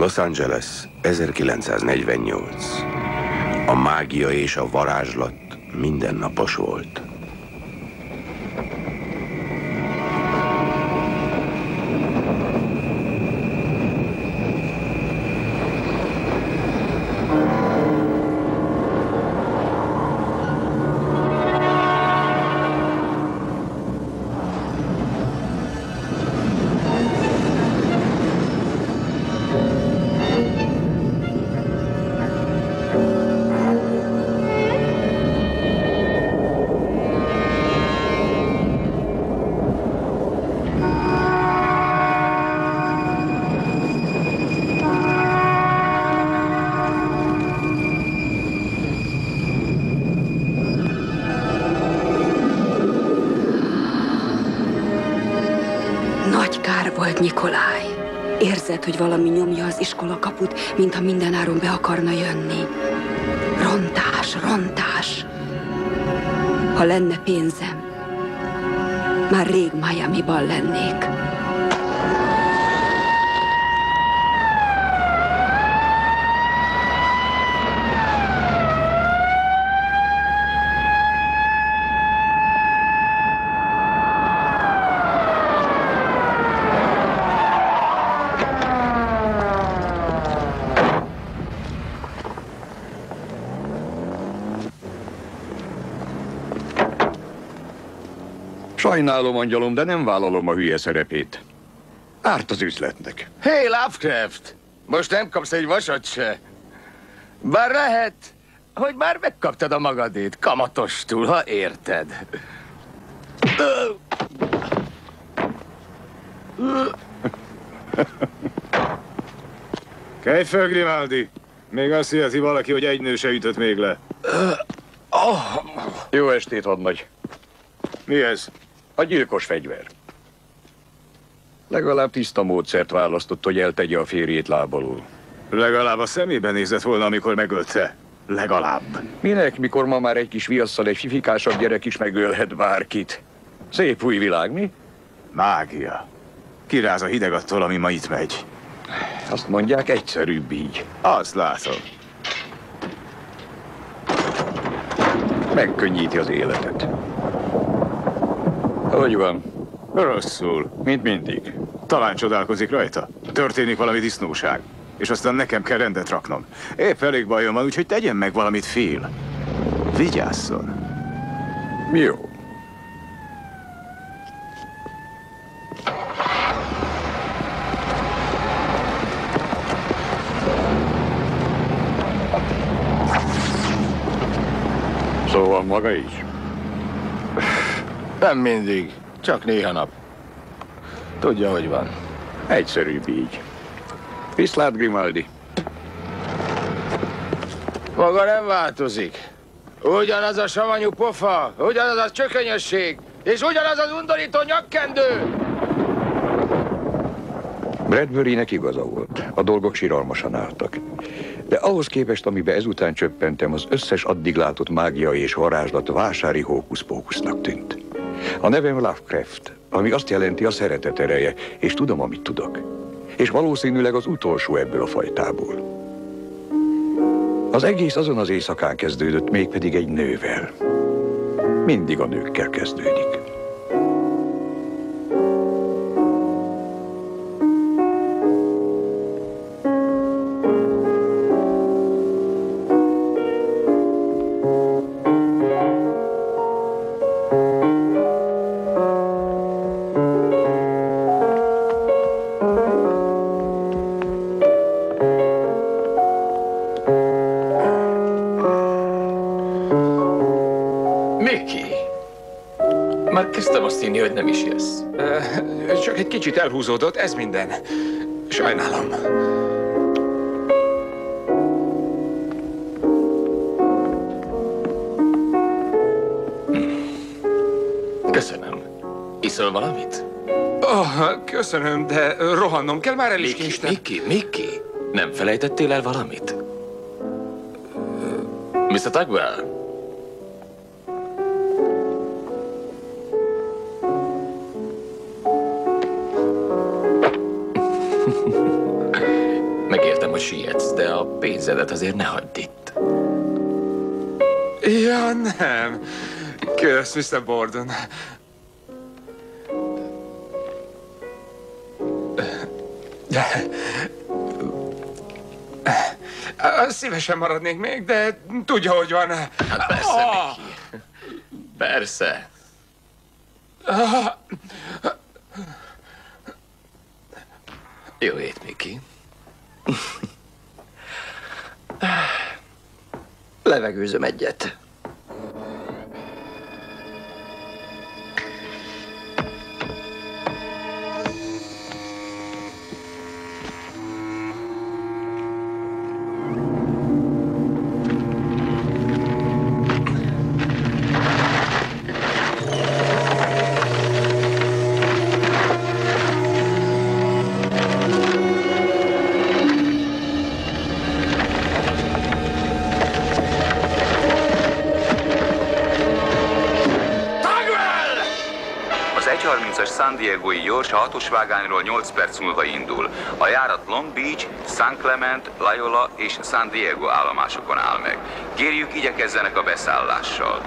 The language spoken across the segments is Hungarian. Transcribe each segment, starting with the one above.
Los Angeles, 1948. A mágia és a varázslat mindennapos volt. Nikolaj, érzed, hogy valami nyomja az iskola kaput, mintha mindenáron be akarna jönni. Rontás, rontás. Ha lenne pénzem, már rég Miamiban lennék. Sajnálom, angyalom, de nem vállalom a hülye szerepét. Árt az üzletnek. Hey, Lovecraft! Most nem kapsz egy vasat se. Bár lehet, hogy már megkaptad a magadét, kamatostul, ha érted. Kelj föl, Grimaldi! Még azt hiszti valaki, hogy egy nő se ütött még le. Jó estét, hadnagy. Mi ez? A gyilkos fegyver. Legalább tiszta módszert választott, hogy eltegye a férjét lábalól. Legalább a szemébe nézett volna, amikor megölte. Legalább. Minek, mikor ma már egy kis viasszal egy fifikásabb gyerek is megölhet bárkit? Szép új világ, mi? Mágia. Kiráz a hideg attól, ami ma itt megy. Azt mondják, egyszerűbb így. Azt látom. Megkönnyíti az életet. Hogy van? Rosszul. Mint mindig. Talán csodálkozik rajta. Történik valami disznóság. És aztán nekem kell rendet raknom. Épp elég bajom van, úgyhogy tegyen meg valamit, Phil. Vigyázzon. Jó. Szóval maga is? Nem mindig, csak néha nap. Tudja, hogy van. Egyszerűbb így. Viszlát, Grimaldi. Maga nem változik. Ugyanaz a savanyú pofa, ugyanaz a csökönyösség, és ugyanaz az undorító nyakkendő! Bradburynek igaza volt. A dolgok siralmasan álltak. De ahhoz képest, amibe ezután csöppentem, az összes addig látott mágia és varázslat vásári hókusz-pókusznak tűnt. A nevem Lovecraft, ami azt jelenti a szeretet ereje, és tudom, amit tudok. És valószínűleg az utolsó ebből a fajtából. Az egész azon az éjszakán kezdődött, mégpedig egy nővel. Mindig a nőkkel kezdődik. Hogy nem is jössz. Csak egy kicsit elhúzódott, ez minden. Sajnálom. Köszönöm. Iszol valamit? Köszönöm, de rohannom kell, már el is késtem. Mickey, nem felejtettél el valamit? Mr. Tugwell? sietsz, de a pénzedet azért ne hagyd itt. Ja, nem. Kösz, Mr. Borden. Szívesen maradnék még, de tudja, hogy van. Hát persze, Mickey. Persze. Jó ét, Mickey. Levegőzöm egyet. San Diego-i gyors a 6-os vágányról 8 perc múlva indul. A járat Long Beach, San Clemente, Loyola és San Diego állomásokon áll meg. Kérjük, igyekezzenek a beszállással.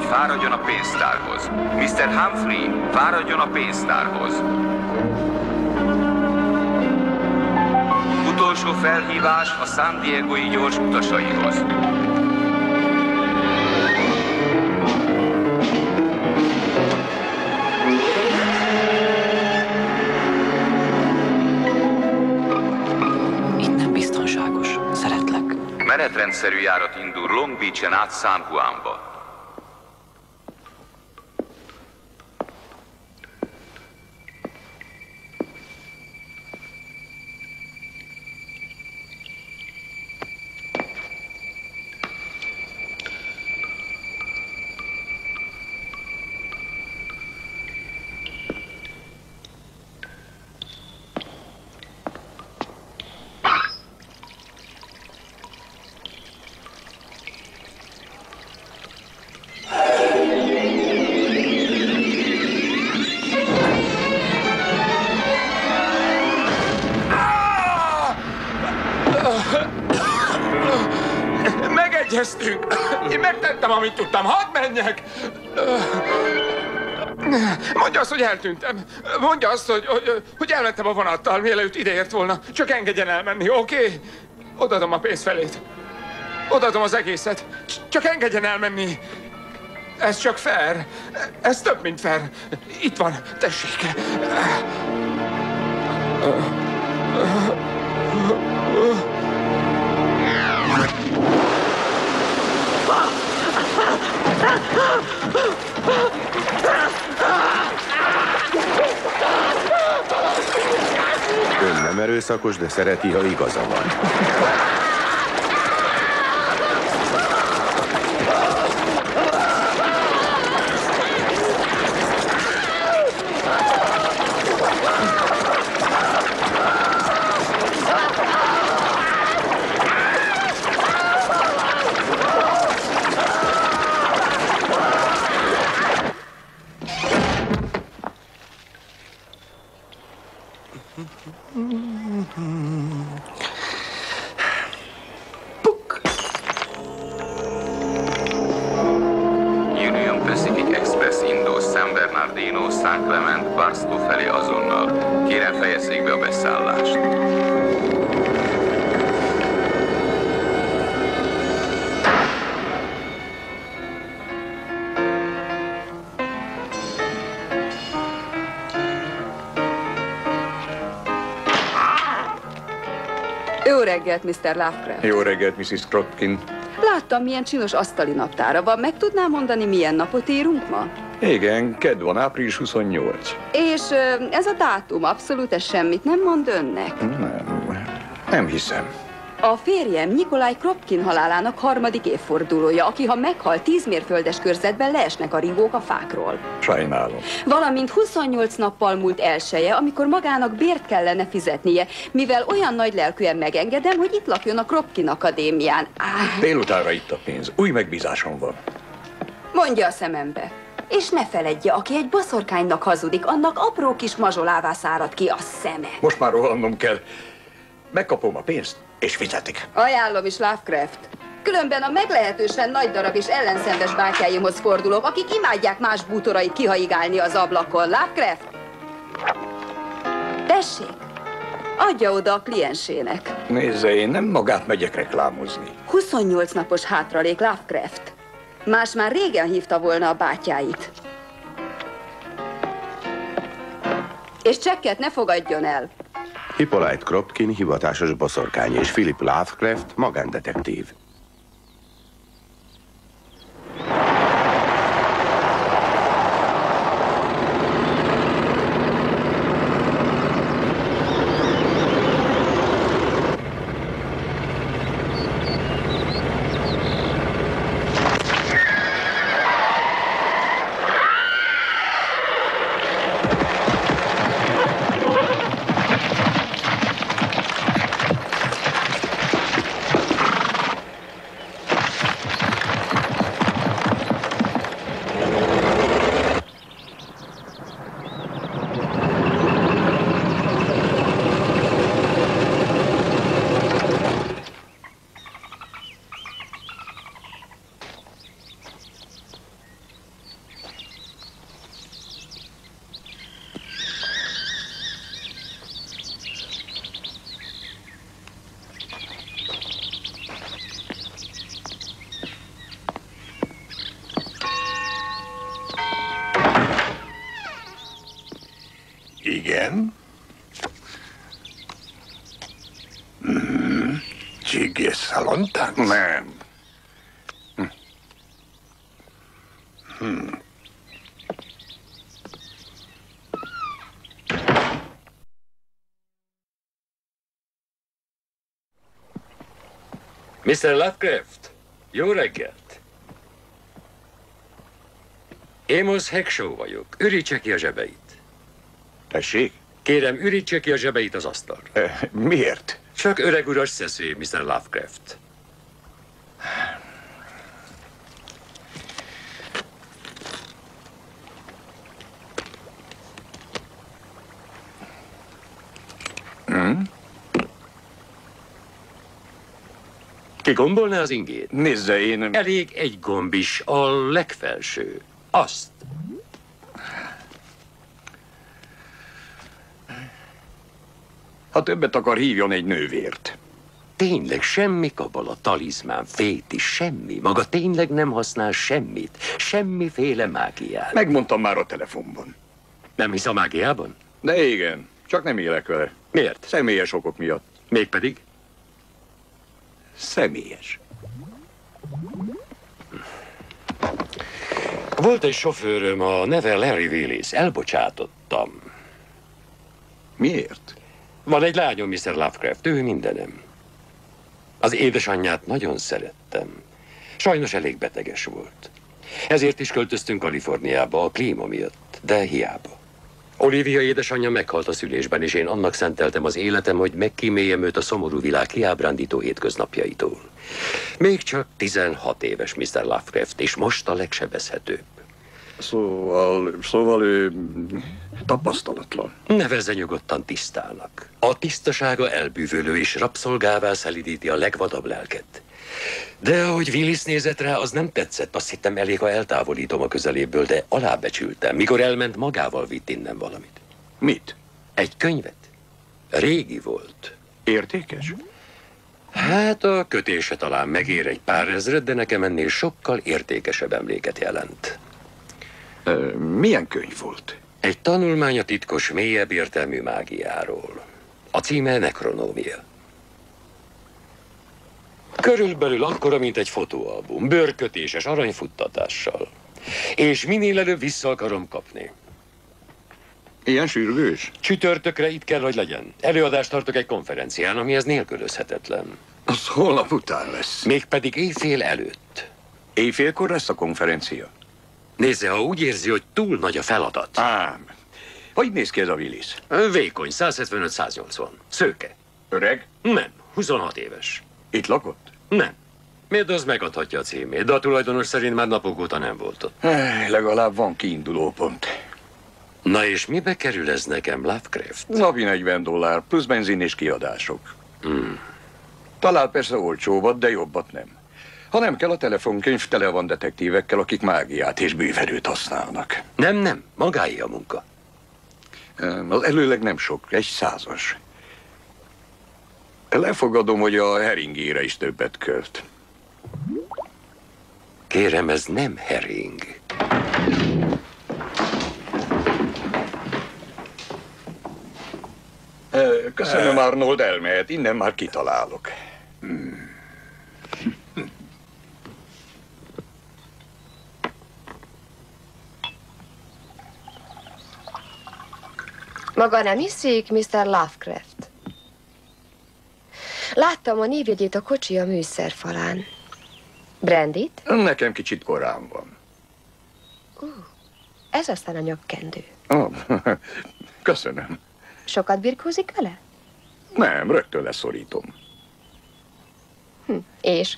Fáradjon a pénztárhoz. Mr. Humphrey, fáradjon a pénztárhoz. Utolsó felhívás a San Diego-i gyors utasaihoz. Itt nem biztonságos. Szeretlek. Menetrendszerű járat indul Long Beach-en át San Juanba. Én megtettem, amit tudtam. Hadd menjek! Mondja azt, hogy eltűntem. Mondja azt, hogy elmentem a vonattal, mielőtt ideért volna. Csak engedjen elmenni, oké? Odaadom a pénz felét. Odaadom az egészet. Csak engedjen elmenni. Ez csak fair. Ez több, mint fair. Itt van, tessék. Ön nem erőszakos, de szereti, ha igaza van. Union Pacific Express indul San Bernardino, San Clemente, Barstow felé azonnal. Kérem, fejezzék be a beszállást. Jó reggelt, Mr. Lovecraft. Jó reggelt, Mrs. Kropkin. Láttam, milyen csinos asztali naptára van. Meg tudnám mondani, milyen napot írunk ma? Igen, kedd van, április 28. És ez a dátum abszolút semmit nem mond önnek? Nem hiszem. A férjem Nikolaj Kropkin halálának 3. évfordulója, aki ha meghal 10 mérföldes körzetben leesnek a ringók a fákról. Sajnálom. Valamint 28 nappal múlt elsője, amikor magának bért kellene fizetnie, mivel olyan nagy lelkűen megengedem, hogy itt lakjon a Kropkin Akadémián. Délutánra itt a pénz. Új megbízásom van. Mondja a szemembe. És ne feledje, aki egy boszorkánynak hazudik, annak apró kis mazsolává szárad ki a szeme. Most már rohannom kell. Megkapom a pénzt, és fizetik. Ajánlom is, Lovecraft. Különben a meglehetősen nagy darab és ellenszenves bátyáimhoz fordulok, akik imádják más bútorait kihaigálni az ablakon. Lovecraft! Tessék, adja oda a kliensének. Nézze, én nem magát megyek reklámozni. 28 napos hátralék, Lovecraft. Más már régen hívta volna a bátyáit. És csekket ne fogadjon el. Hippolyte Kropkin hivatásos boszorkány és Philip Lovecraft magándetektív. Igen? Csigész szalontánc? Nem. Mr. Lovecraft, jó reggelt! Amos Hackshaw vagyok. Ürítse ki a zsebeit. Tessék? Kérem, ürítse ki a zsebeit az asztalra. Miért? Csak öreg uras szeszély, Mr. Lovecraft. Ki gombolná az ingét? Nézze, én... Elég egy gomb is, a legfelső. Azt. Ha többet akar, hívjon egy nővért. Tényleg semmi kabala, talizmán, fétis, semmi. Maga tényleg nem használ semmit. Semmiféle mágiát. Megmondtam már a telefonban. Nem hisz a mágiában? De igen, csak nem élek vele. Miért? Személyes okok miatt. Mégpedig? Személyes. Volt egy sofőröm, a neve Larry Willis. Elbocsátottam. Miért? Van egy lányom, Mr. Lovecraft, ő mindenem. Az édesanyját nagyon szerettem. Sajnos elég beteges volt. Ezért is költöztünk Kaliforniába a klíma miatt, de hiába. Olivia édesanyja meghalt a szülésben, és én annak szenteltem az életem, hogy megkíméljem őt a szomorú világ kiábrándító hétköznapjaitól. Még csak 16 éves Mr. Lovecraft, és most a legsebezhetőbb. Szóval ő tapasztalatlan. Nevezze nyugodtan tisztának. A tisztasága elbűvölő és rabszolgává szelídíti a legvadabb lelket. De ahogy Willis nézett rá, az nem tetszett. Azt hittem, elég, ha eltávolítom a közeléből, de alábecsültem. Mikor elment, magával vitt innen valamit. Mit? Egy könyvet. Régi volt. Értékes? Hát a kötése talán megér egy pár ezret, de nekem ennél sokkal értékesebb emléket jelent. Milyen könyv volt? Egy tanulmány a titkos, mélyebb értelmű mágiáról. A címe Nekronómia. Körülbelül akkora, mint egy fotóalbum, bőrkötéses aranyfuttatással. És minél előbb vissza akarom kapni. Ilyen sürgős? Csütörtökre itt kell, hogy legyen. Előadást tartok egy konferencián, ami ez nélkülözhetetlen. Az holnap után lesz. Mégpedig éjfél előtt. Éjfélkor lesz a konferencia? Nézze, ha úgy érzi, hogy túl nagy a feladat. Ám. Hogy néz ki ez a Willis? Vékony, 175-180. Szőke. Öreg? Nem, 26 éves. Itt lakott? Nem. Miért az megadhatja a címét, de a tulajdonos szerint már napok óta nem volt ott. Legalább van kiinduló pont. Na és mibe kerül ez nekem, Lovecraft? Napi $40, plusz benzin és kiadások. Talál persze olcsóbbat, de jobbat nem. Ha nem kell, a telefonkönyv tele van detektívekkel, akik mágiát és bűverőt használnak. Nem, magáé a munka. Az előleg nem sok, 100. Lefogadom, hogy a heringére is többet költ. Kérem, ez nem hering. Köszönöm, Arnold, elmehet. Innen már kitalálok. Maga nem hiszik, Mr. Lovecraft? Láttam a névjegyét a kocsi a műszerfalán. Brandit? Nekem kicsit korán van. Ez aztán a nyakkendő. Köszönöm. Sokat birkózik vele? Nem, rögtön leszorítom. És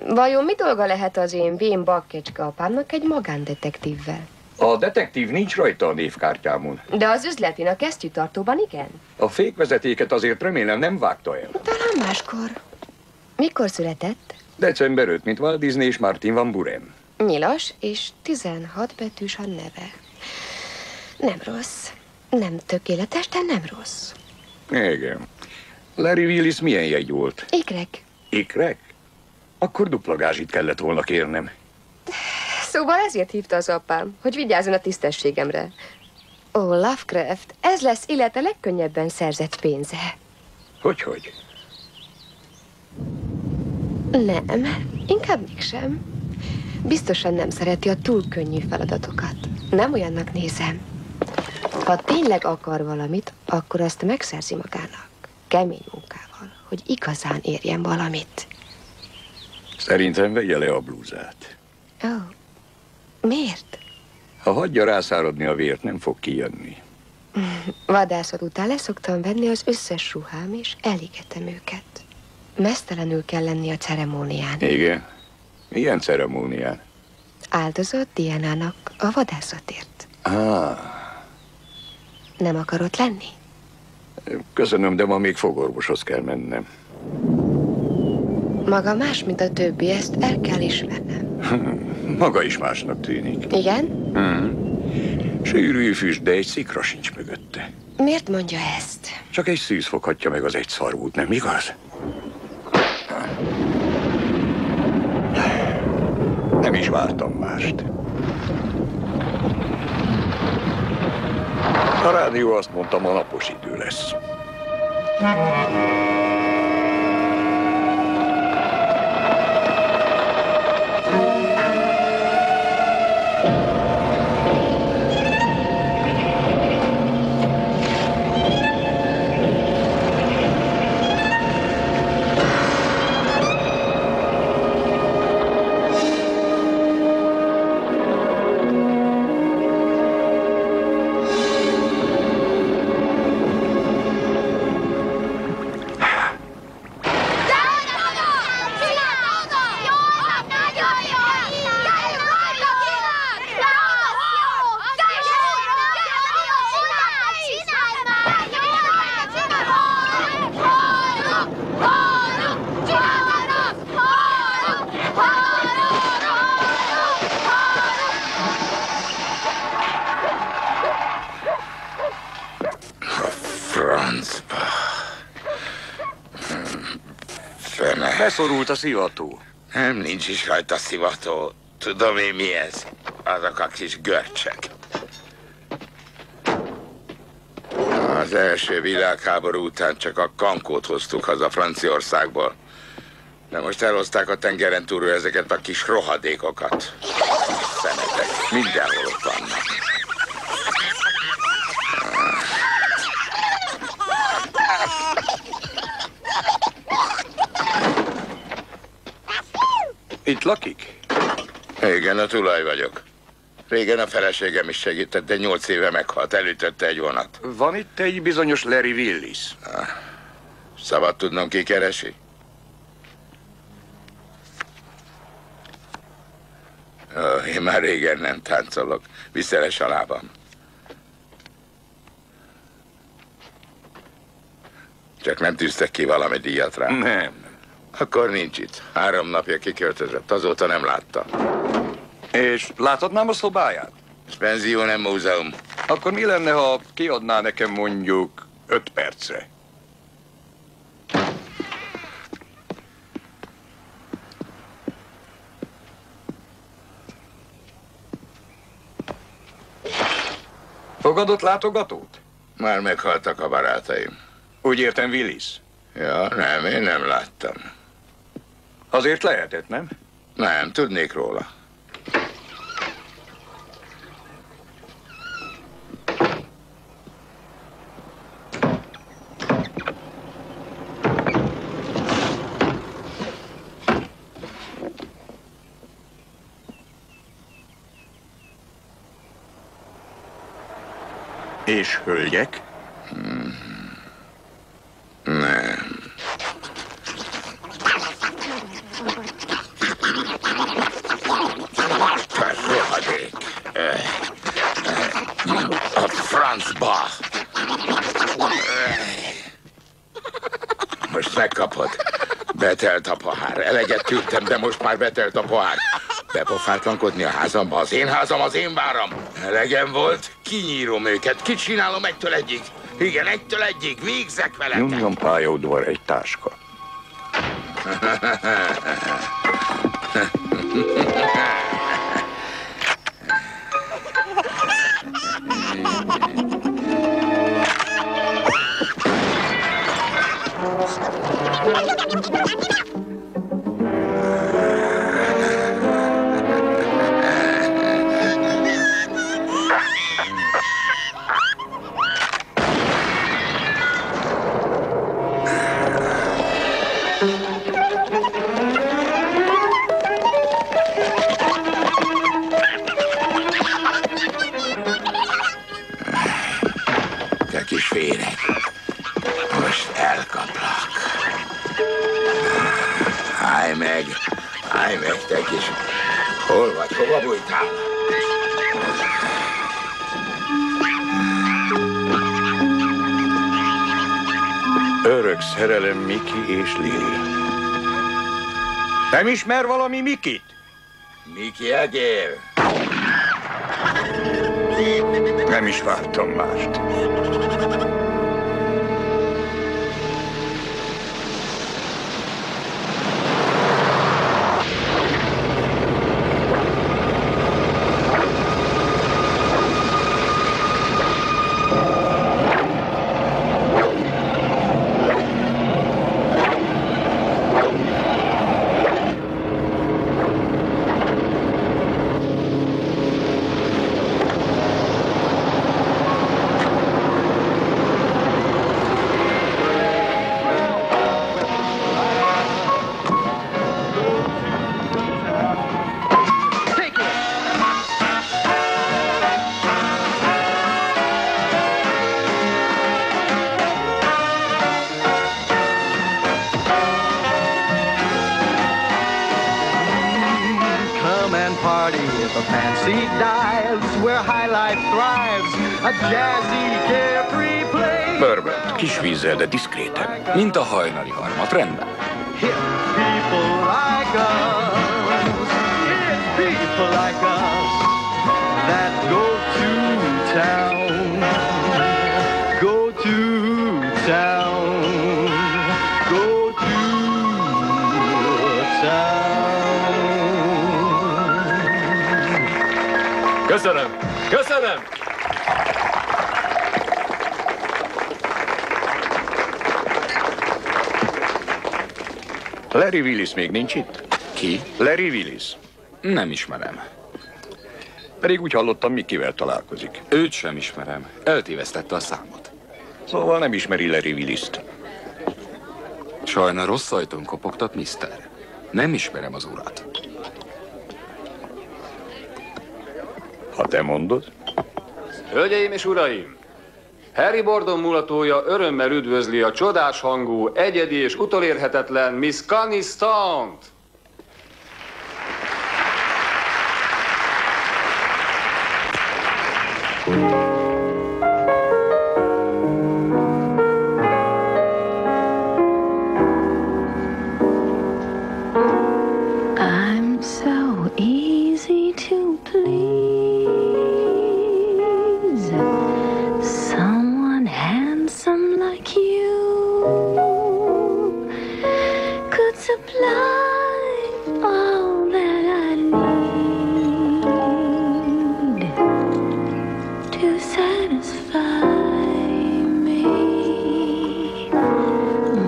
vajon mi dolga lehet az én vén bakkecske apámnak egy magándetektívvel? A detektív nincs rajta a névkártyámon. De az üzletén a kesztyűtartóban igen? A fékvezetéket azért remélem nem vágta el. Talán máskor. Mikor született? December 5, mint Walt Disney és Martin Van Buren. Nyilas, és 16 betűs a neve. Nem rossz. Nem tökéletes, de nem rossz. Igen. Larry Willis milyen jegy volt? Ikrek. Ikrek? Akkor dupla gázsit kellett volna kérnem. Szóval ezért hívta az apám, hogy vigyázzon a tisztességemre. Ó, Lovecraft, ez lesz élete legkönnyebben szerzett pénze. Hogy? Nem, inkább mégsem. Biztosan nem szereti a túl könnyű feladatokat. Nem olyannak nézem. Ha tényleg akar valamit, akkor azt megszerzi magának. Kemény munkával, hogy igazán érjen valamit. Szerintem vegye le a blúzát. Ó, miért? Ha hagyja rászáradni a vért, nem fog kijönni. Vadászat után leszoktam venni az összes ruhám, és elégetem őket. Meztelenül kell lenni a ceremónián. Igen? Milyen ceremónián? Áldozat Diánának a vadászatért. Nem akar ott lenni? Köszönöm, de ma még fogorvoshoz kell mennem. Maga más, mint a többi, ezt el kell ismernem. Maga is másnak tűnik. Igen? Sűrű füst, de egy szikra sincs mögötte. Miért mondja ezt? Csak egy szűz foghatja meg az egyszarvút, nem igaz? Nem is vártam mást. A rádió azt mondta, ma napos idő lesz. Beszorult a szivató. Nem, nincs is rajta szivató. Tudom én mi ez. Azok a kis görcsök. Az első világháború után csak a kankót hoztuk haza Franciaországból. De most elhozták a tengeren túlról ezeket a kis rohadékokat. Szemetek, mindenhol ott vannak. Itt lakik? Igen, a tulaj vagyok. Régen a feleségem is segített, de 8 éve meghalt, elütötte egy vonat. Van itt egy bizonyos Larry Willis. Szabad tudnom, ki keresi? Én már régen nem táncolok. Viszeles a lábam. Csak nem tűztek ki valami díjat rá? Nem. Akkor nincs itt. 3 napja kiköltözött, azóta nem látta. És láthatnám a szobáját? Penzió, nem múzeum. Akkor mi lenne, ha kiadná nekem mondjuk 5 percre? Fogadott látogatót? Már meghaltak a barátaim. Úgy értem, Willis. Ja, nem, én nem láttam. Azért lehetett, nem? Nem, tudnék róla. És hölgyek? Nem. Rohadék. A francba. Most megkapod. Betelt a pohár. Eleget tűrtem, de most már betelt a pohár. Bepofátlankodni a házamba, az én házam, az én váram. Elegem volt, kinyírom őket, kicsinálom 1-től 1-ig. Igen, 1-től 1-ig, végzek veletek. Nyomjon pályaudvar egy táska. Te kis féreg, most elkaplak. Állj meg, te kis... Hol vagy, hova bújtál? Örök szerelem Miki és Lili. Nem ismer valami Mikit? Miki egér. Nem is vártam mást. Bourbon, kis vízzel, de diszkréten. Mint a hajnali harmat, rendben. Köszönöm! Köszönöm! Larry Willis még nincs itt? Ki? Larry Willis. Nem ismerem. Pedig úgy hallottam, Mikivel találkozik. Őt sem ismerem. Eltévesztette a számot. Szóval nem ismeri Larry Willist. Sajna rossz ajtón kopogtat, mister. Nem ismerem az urat. Ha te mondod. Hölgyeim és uraim! Harry Bordon mulatója örömmel üdvözli a csodás hangú, egyedi és utolérhetetlen Miss Connie Stone-t! I'm so easy to please. Someone handsome like you could supply all that I need to satisfy me.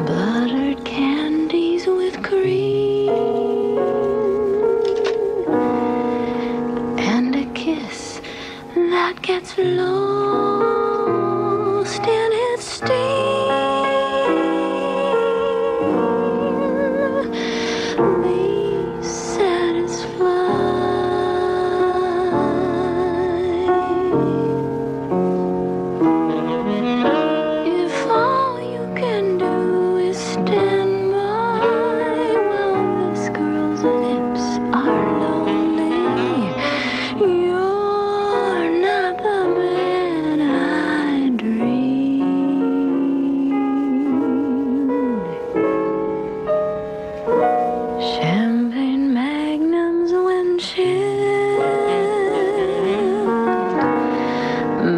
Buttered candies with cream and a kiss that gets lost in its steam. Be satisfied. If all you can do is stand by while this girl's lips are lonely, you're not the man I dreamed. Champagne magnums when chilled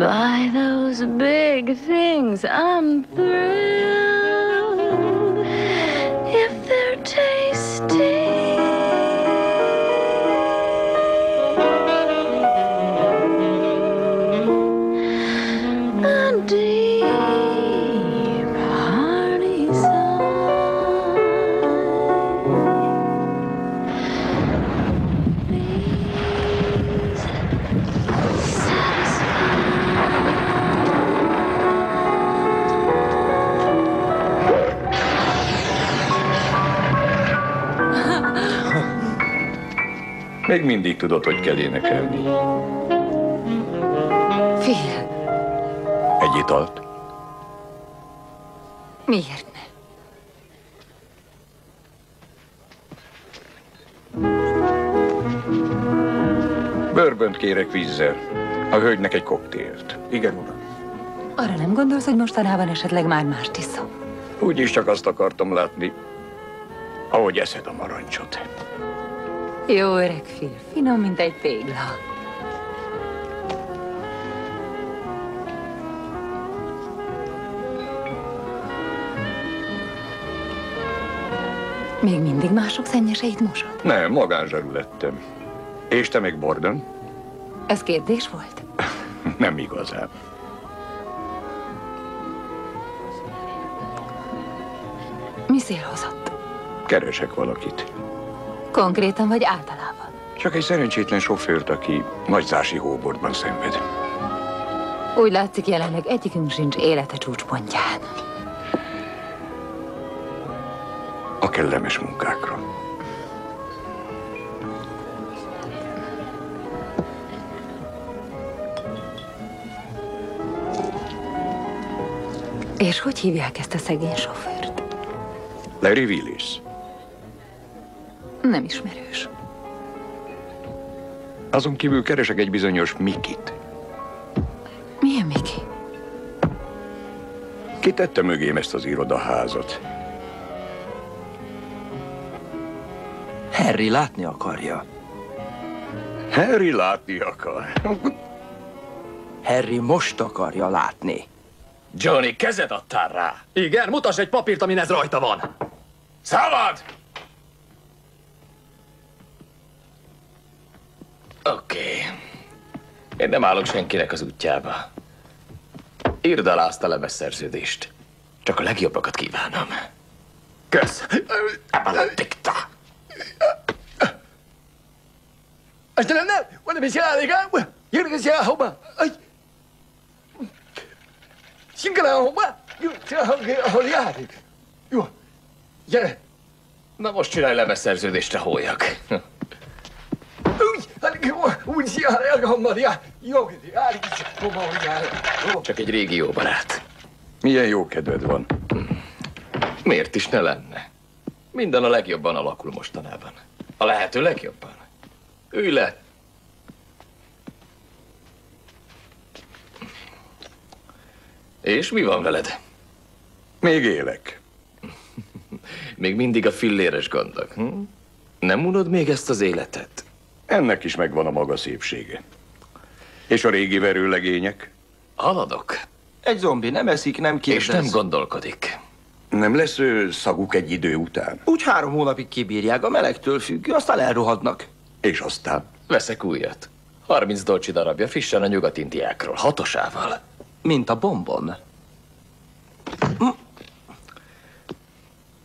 by those big things, I'm thrilled if they're tasty. A deep, hearty Még mindig tudod, hogy kell énekelni. Phil, Egy italt? miért ne? Bourbont kérek vízzel. A hölgynek egy koktélt. Igen, uram. Arra nem gondolsz, hogy mostanában esetleg már mást iszom? Úgyis csak azt akartam látni, ahogy eszed a marancsot. Jó öreg Phil, finom, mint egy tégla. Még mindig mások szennyeseit mosod? Nem, magánzsarú lettem. És te meg Bordon? Ez kérdés volt? Nem igazán. Mi szél hozott? Keresek valakit. Konkrétan vagy általában? Csak egy szerencsétlen sofőrt, aki nagyzási hóbortban szenved. Úgy látszik, jelenleg egyikünk sincs élete csúcspontján. A kellemes munkákra. És hogy hívják ezt a szegény sofőrt? Larry Willis. Nem ismerős. Azon kívül keresek egy bizonyos Mikit. Milyen Miki? Ki tette mögém ezt az irodaházat? Harry látni akarja. Harry látni akar. Harry most akarja látni. Johnny, kezet adtál rá. Igen, mutass egy papírt, amin ez rajta van. Szabad! Oké. Én nem állok senkinek az útjába. Írd alá azt a lemezszerződést. Csak a legjobbakat kívánom. Kösz. Maledikta. وانا مش عليك يرجع يا هما شنقلا هما Jó. Gyere! Na most csinálj lemezszerződést a hólyag. Úgy szia, elgammadja. Jó, Csak egy régi jó barát. Milyen jó kedved van. Miért is ne lenne? Minden a legjobban alakul mostanában. A lehető legjobban. Ülj le! És mi van veled? Még élek. Még mindig a filléres gondok, hm? Nem unod még ezt az életet? Ennek is megvan a maga szépsége. És a régi verőlegények? Haladok. Egy zombi nem eszik, nem kérdez. És nem gondolkodik. Nem lesz szaguk egy idő után? Úgy 3 hónapig kibírják, a melegtől függő, aztán elrohadnak. És aztán? Veszek újat. 30 dolcsi darabja frissen a nyugat-indiákról, 6-osával. Mint a bombon.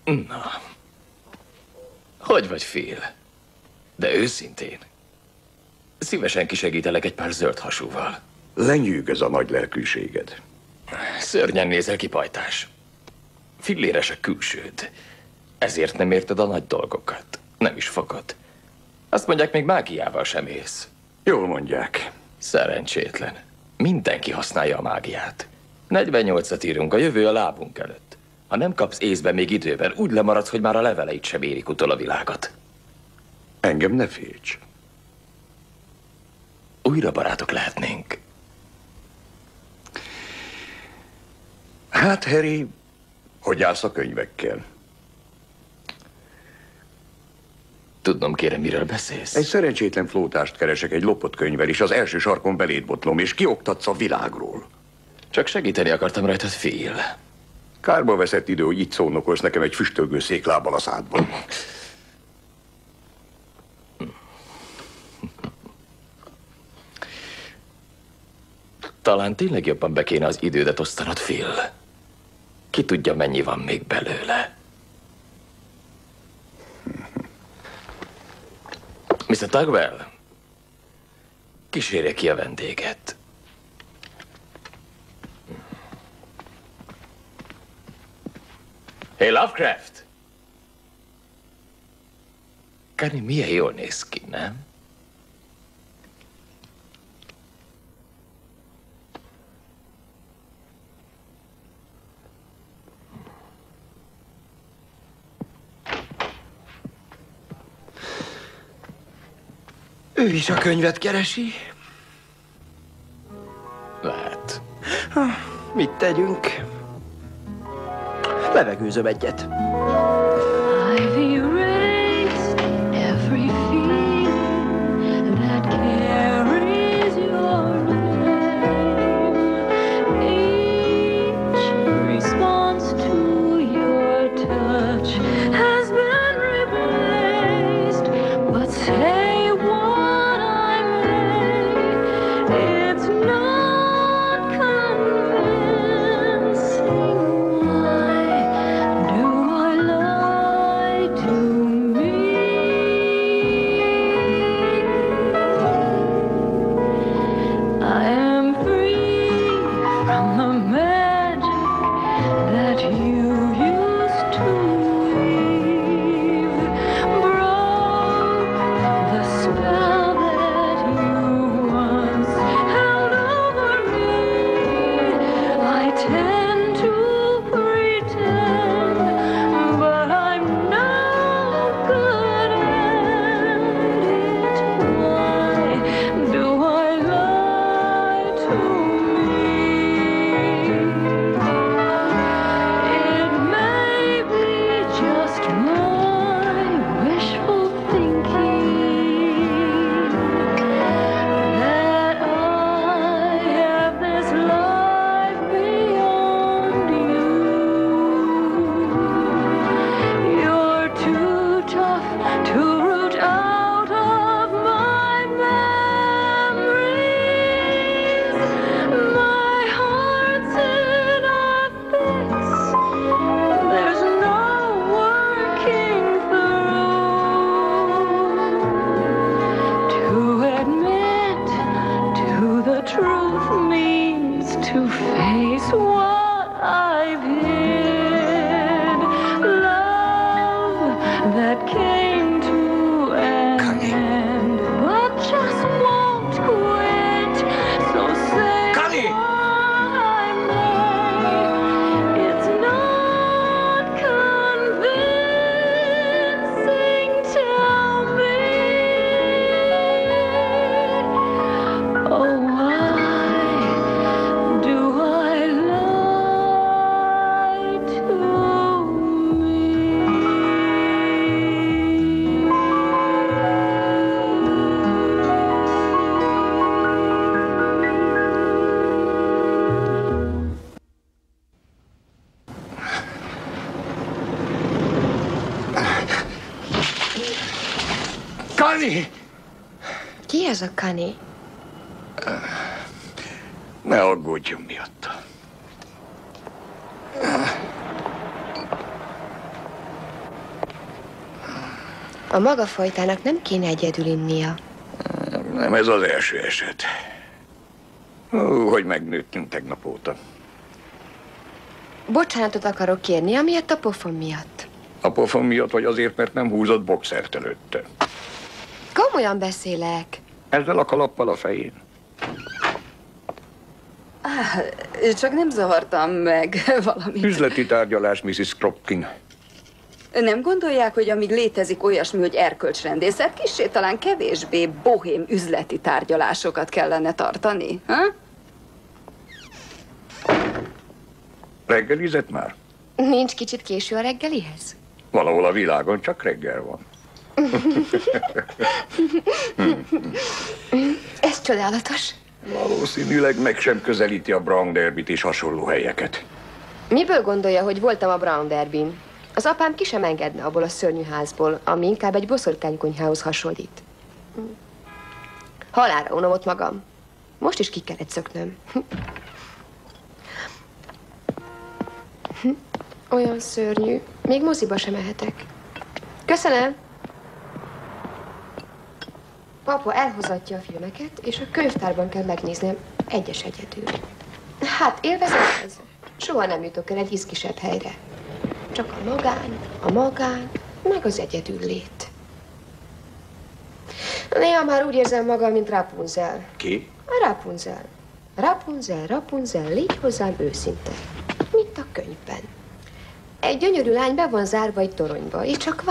Na. Hogy vagy, Phil? De őszintén. Szívesen kisegítelek egy pár zöld hasúval. Lenyűgöz a nagy lelkűséged. Szörnyen nézel ki, pajtás. Filléres a külsőd. Ezért nem érted a nagy dolgokat. Nem is fogod. Azt mondják, még mágiával sem élsz. Jól mondják. Szerencsétlen. Mindenki használja a mágiát. 48-at írunk, a jövő a lábunk előtt. Ha nem kapsz észbe még időben, úgy lemaradsz, hogy már a leveleit sem érik utol a világot. Engem ne félts. Újra barátok lehetnénk. Hát, Harry, hogy állsz a könyvekkel? Tudnom kérem, miről beszélsz? Egy szerencsétlen flótást keresek egy lopott könyvvel, és az első sarkon beléd botlom, és kioktatsz a világról. Csak segíteni akartam rajtad, Phil. Kárba veszett idő, hogy itt szónokolsz nekem egy füstölgő széklábbal a szádban. Talán tényleg jobban be kéne az idődet osztanod, Phil. Ki tudja, mennyi van még belőle. Mr. Tugwell, kísérje ki a vendéget. Hey, Lovecraft! Kenny milyen jól néz ki, nem? Ő is a könyvet keresi. Lehet. Mit tegyünk? Levegőzöm egyet. I've erased every feeling that carries your name. Each response to your touch has been replaced. But say what I may, it's not convincing. Do I lie to me? I am free from the magic that you used to weave. Broke the spell that you once held over me. I tend to pretend, but I'm no good at it. Why do I lie to me? It may be just my wishful thinking that I have this life beyond. Kani! Ki ez a Kani? Ne aggódjon miatta. A maga fajtának nem kéne egyedül innia. Nem ez az első eset. Hogy megnőttünk tegnap óta. Bocsánatot akarok kérni, amiatt a pofon miatt. A pofon miatt, vagy azért, mert nem húzott boxert előtte. Komolyan beszélek. Ezzel a kalappal a fején. Csak nem zavartam meg valamit. Üzleti tárgyalás, Mrs. Kropkin. Nem gondolják, hogy amíg létezik olyasmi, hogy erkölcsrendészet, kissé talán kevésbé bohém üzleti tárgyalásokat kellene tartani? Ha? Reggelizett már? Nincs kicsit késő a reggelihez? Valahol a világon csak reggel van. Ez csodálatos. Valószínűleg meg sem közelíti a Brown Derbyt és hasonló helyeket. Miből gondolja, hogy voltam a Brown Derbyn? Az apám ki sem engedne abból a szörnyű házból, ami inkább egy boszorkánykonyhához hasonlít. Halálra unom ott magam. Most is ki kellett szöknöm. Olyan szörnyű. Még moziba sem mehetek. Köszönöm. Papa elhozatja a filmeket, és a könyvtárban kell megnéznem egyes egyedül. Hát, élvezem ez. Soha nem jutok el egy izgisebb helyre. Csak a magán, meg az egyedül lét. Néha már úgy érzem magam, mint Rapunzel. Ki? A Rapunzel. Rapunzel, légy hozzám őszinte. Mint a könyvben. Egy gyönyörű lány be van zárva egy toronyba, és csak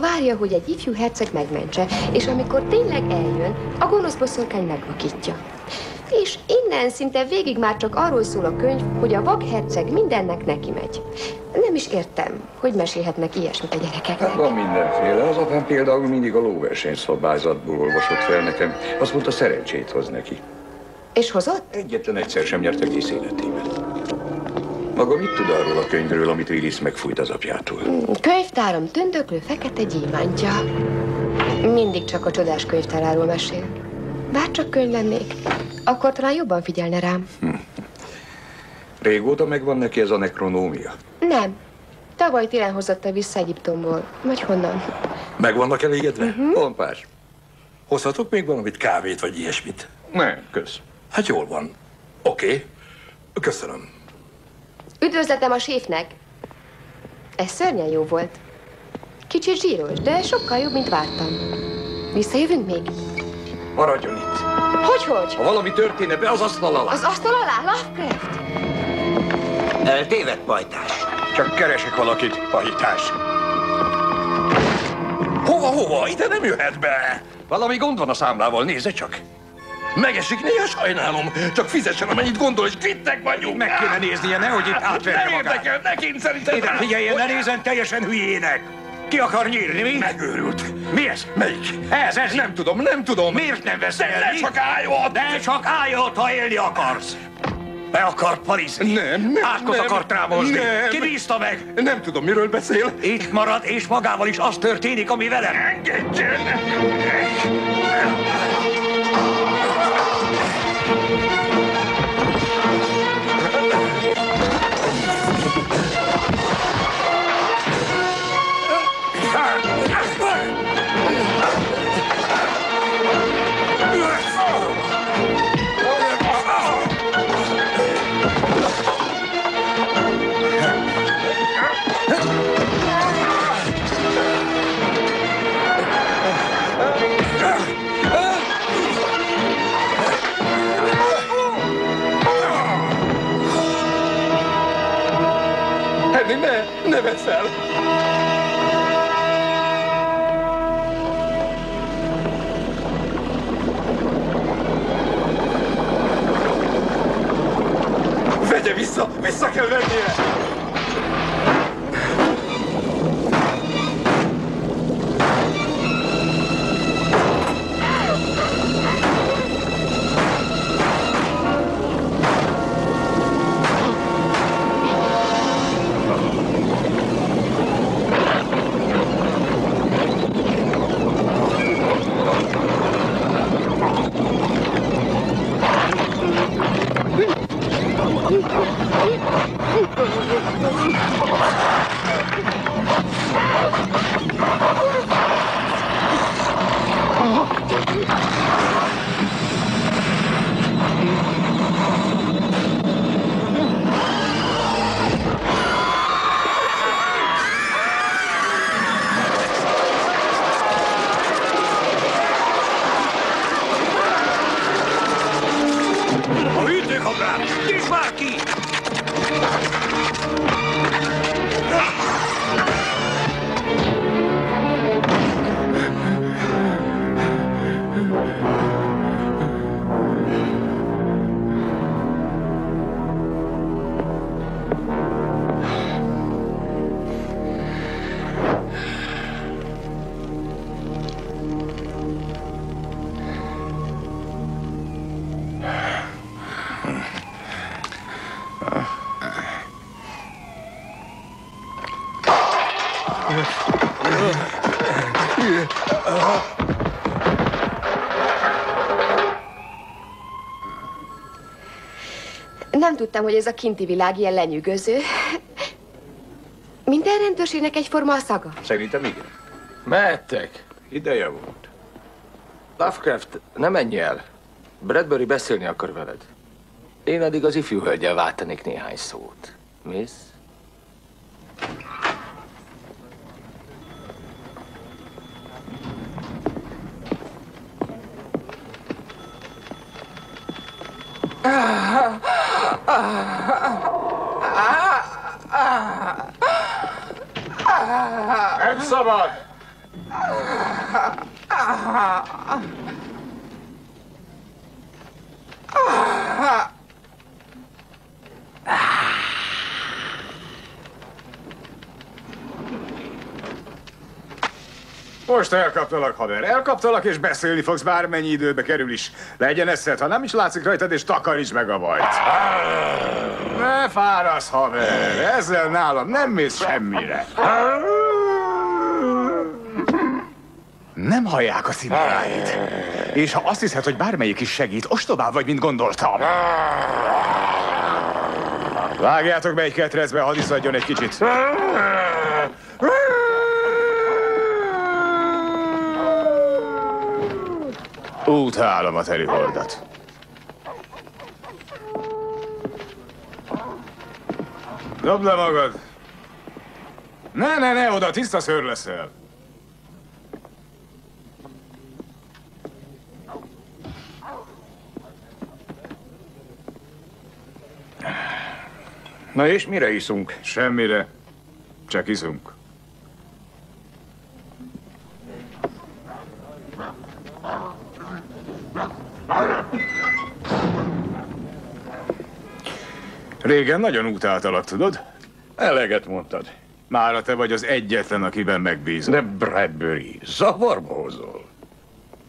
várja, hogy egy ifjú herceg megmentse, és amikor tényleg eljön, a gonosz boszorkány megvakítja. És innen szinte végig már csak arról szól a könyv, hogy a vakherceg mindennek neki megy. Nem is értem, hogy mesélhetnek ilyesmit a gyerekeknek. Hát van mindenféle. Az apám például mindig a lóverseny szabályzatból olvasott fel nekem. Azt mondta, szerencsét hoz neki. És hozott? Egyetlen egyszer sem nyert egész életében. Maga mit tud arról a könyvről, amit Willis megfújt az apjától? Könyvtáram tündöklő fekete gyémántja. Mindig csak a csodás könyvtáráról mesél. Bár csak könyv lennék, akkor talán jobban figyelne rám. Régóta megvan neki ez a nekronómia? Nem. Tavaly télen hozatta vissza Egyiptomból. Vagy honnan? Meg vannak elégedve? Pompás. Hozhatok még valamit, kávét vagy ilyesmit? Nem, kösz. Hát jól van. Oké. Köszönöm. Üdvözletem a séfnek. Ez szörnyen jó volt. Kicsit zsíros, de sokkal jobb, mint vártam. Visszajövünk még? Maradjon itt. Hogy? Ha valami történne, be az asztal alá. Az asztal alá, Lovecraft? Eltévedt, pajtás. Csak keresek valakit, pajtás. Hova? Ide nem jöhet be. Valami gond van a számlával, nézze csak. Megesik néha, sajnálom. Csak fizessen, amennyit gondol, és kvittek vagyunk. Meg kéne néznie, nehogy itt átverje Nem magát. érdekel, nekint szerintem. Ide figyeljen, ne nézzen teljesen hülyének. Ki akar nyírni, mi? Megőrült. Mi ez? Melyik? Ez. Nem tudom. Miért nem veszel el, De mi? csak álljon! De csak álljon, ha élni akarsz. Be akar parizni. Nem. Átkot akart rámozni. Nem. Ki bízta meg? Nem tudom, miről beszél. Itt marad, és magával is az történik, ami velem. Engedjen! Ne vesz el! Vegye vissza kell vennie! A hűtőkabrát! Nyisd már ki! Nem tudtam, hogy ez a kinti világ ilyen lenyűgöző. Minden rendőrségnek egyforma a szaga. Szerintem igen. Mehettek. Ideje volt. Lovecraft, ne menj el. Bradbury beszélni akar veled. Én addig az ifjú hölgyel váltanék néhány szót. Miss? Nem szabad! Most elkaptalak, haver. Elkaptalak, és beszélni fogsz, bármennyi időbe kerül is. Legyen eszed, ha nem is látszik rajtad, és takaríts meg a bajt. Ne fárasz, haver. Ezzel nálam nem mész semmire. Nem hallják a szimaráid. És ha azt hiszed, hogy bármelyik is segít, ostobább vagy, mint gondoltam. Vágjátok be egy ketrecbe, hadd iszadjon egy kicsit. Utálom a teli holdat. Dobd le magad! Ne, oda tiszta szőr leszel. Na és mire iszunk? Semmire. Csak iszunk. Régen nagyon utáltalak, tudod? Eleget mondtad. Mára te vagy az egyetlen, akiben megbízom. De Bradbury, zavarba hozol.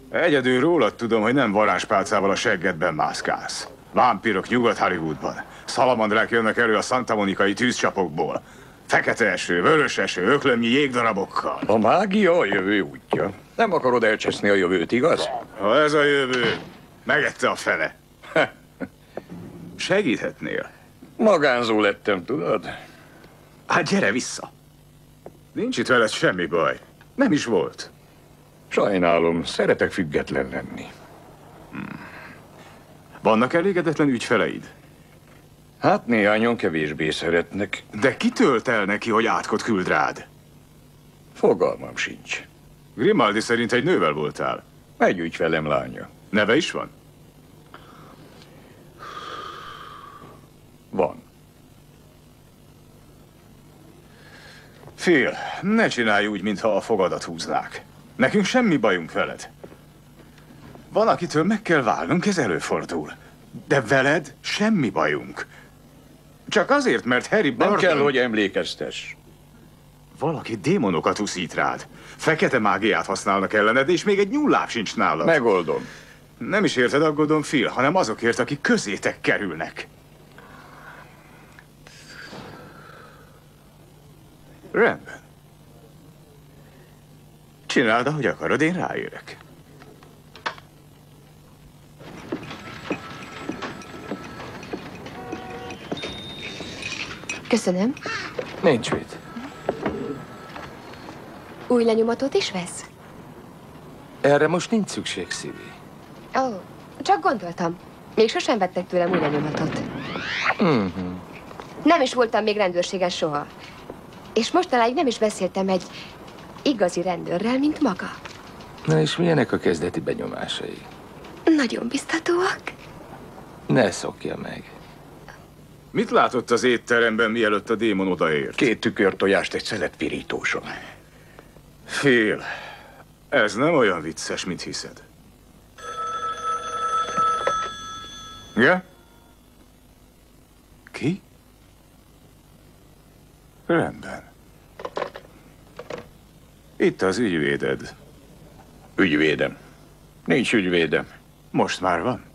Egyedül rólad tudom, hogy nem varázspálcával a seggedben mászkálsz. Vámpirok Nyugat-Hollywoodban. Szalamandrák jönnek elő a Santa Monikai tűzcsapokból. Fekete eső, vörös eső, öklömnyi jégdarabokkal. A mágia a jövő útja. Nem akarod elcseszni a jövőt, igaz? Ha ez a jövő, megette a fele. Segíthetnél? Magánzó lettem, tudod? Hát gyere vissza. Nincs itt veled semmi baj. Nem is volt. Sajnálom, szeretek független lenni. Vannak elégedetlen ügyfeleid? Hát néhányan kevésbé szeretnek. De ki tölt el neki, hogy átkot küld rád? Fogalmam sincs. Grimaldi szerint egy nővel voltál. Egy ügyfelem lánya. Neve is van? Van. Phil, ne csinálj úgy, mintha a fogadat húznák. Nekünk semmi bajunk veled. Van, akitől meg kell válnunk, ez előfordul. De veled semmi bajunk. Csak azért, mert Harry Bardon... Nem kell, hogy emlékeztess. Valaki démonokat uszít rád. Fekete mágiát használnak ellened, és még egy nyúlláb sincs nálad. Megoldom. Nem is érted aggódom, Phil, hanem azokért, akik közétek kerülnek. Rendben. Csináld, ahogy akarod, én ráérek. Köszönöm. Nincs mit. Új lenyomatot is vesz? Erre most nincs szükség, Szívi. Ó, csak gondoltam. Még sosem vettek tőlem új lenyomatot. Nem is voltam még rendőrségen soha. És mostanáig nem is beszéltem egy igazi rendőrrel, mint maga. Na és milyenek a kezdeti benyomásai? Nagyon biztatóak. Ne szokja meg. Mit látott az étteremben, mielőtt a démon odaért? 2 tükörtojást egy szelet pirítóson. Fél. Ez nem olyan vicces, mint hiszed. Ja? Ki? Rendben. Itt az ügyvéded. Ügyvédem. Nincs ügyvédem. Most már van?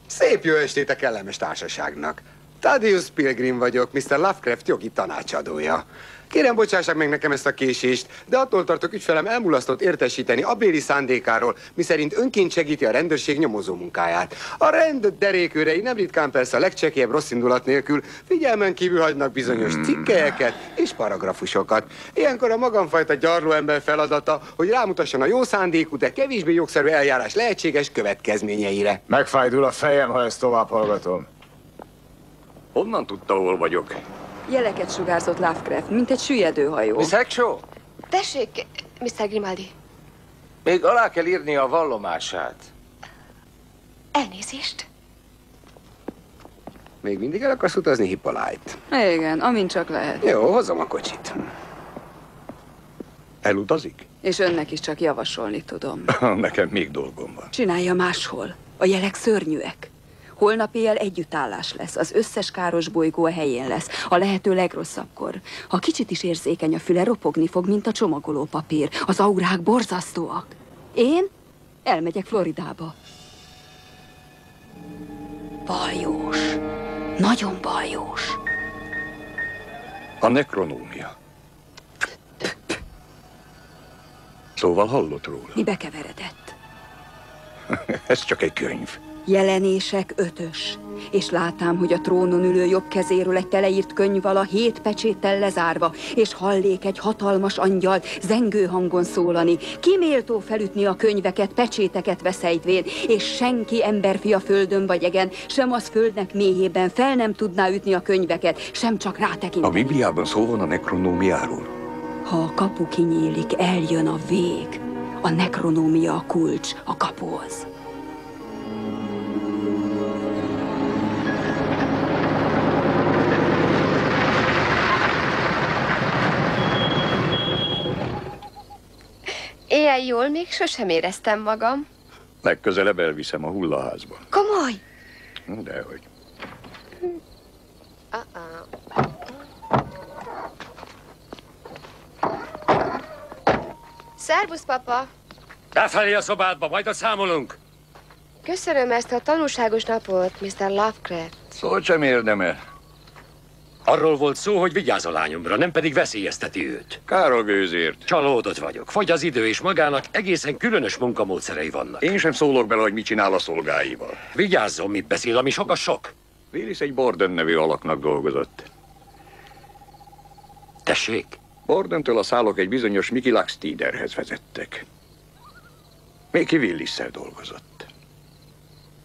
Szép jó estét a kellemes társaságnak. Thaddeus Pilgrim vagyok, Mr. Lovecraft jogi tanácsadója. Kérem, bocsássák meg nekem ezt a késést, de attól tartok, ügyfelem elmulasztott értesíteni abbéli szándékáról, miszerint önként segíti a rendőrség nyomozó munkáját. A rend derékőrei nem ritkán persze a legcsekélyebb rossz indulat nélkül figyelmen kívül hagynak bizonyos cikkelyeket és paragrafusokat. Ilyenkor a magamfajta gyarló ember feladata, hogy rámutasson a jó szándékú, de kevésbé jogszerű eljárás lehetséges következményeire. Megfájdul a fejem, ha ezt tovább hallgatom. Honnan tudta, hol vagyok? Jeleket sugárzott Lovecraft, mint egy süllyedő hajó. Miss Hackshaw? Tessék, Mr. Grimaldi. Még alá kell írni a vallomását. Elnézést. Még mindig el akarsz utazni, Hippolyte? Igen, amint csak lehet. Jó, hozom a kocsit. Elutazik? És önnek is csak javasolni tudom. Nekem még dolgom van. Csinálja máshol. A jelek szörnyűek. Holnap éjjel együttállás lesz, az összes káros bolygó a helyén lesz, a lehető legrosszabbkor. Ha kicsit is érzékeny a füle, ropogni fog, mint a csomagoló papír. Az aurák borzasztóak. Én elmegyek Floridába. Baljós. Nagyon baljós. A nekronómia. Szóval hallott róla. Mi bekeveredett? Ez csak egy könyv. Jelenések 5-ös. És látám, hogy a trónon ülő jobb kezéről egy teleírt könyv vala 7 pecséttel lezárva, és hallék egy hatalmas angyalt zengő hangon szólani. Ki méltó felütni a könyveket, pecséteket veszejtvén, és senki emberfi a földön vagy egen, sem az földnek mélyében fel nem tudná ütni a könyveket, sem csak rátekinteni. A Bibliában szó van a nekronómiáról. Ha a kapu kinyílik, eljön a vég. A nekronómia a kulcs a kapuhoz. Éjjel jól még sosem éreztem magam. Legközelebb elviszem a hullaházba. Komoly? Dehogy. Szervusz, papa! Befelé a szobádba, majd ott számolunk. Köszönöm ezt a tanulságos napot, Mr. Lovecraft. Szóval sem érdemel. Arról volt szó, hogy vigyázz a lányomra, nem pedig veszélyezteti őt. Kár a gőzért. Csalódott vagyok. Fogy az idő, és magának egészen különös munkamódszerei vannak. Én sem szólok bele, hogy mit csinál a szolgáival. Vigyázzon, mit beszél, ami sok a sok. Willis egy Borden nevű alaknak dolgozott. Tessék? Bordentől a szálok egy bizonyos Mickey Laxtiderhez vezettek. Mickey Willisszel dolgozott.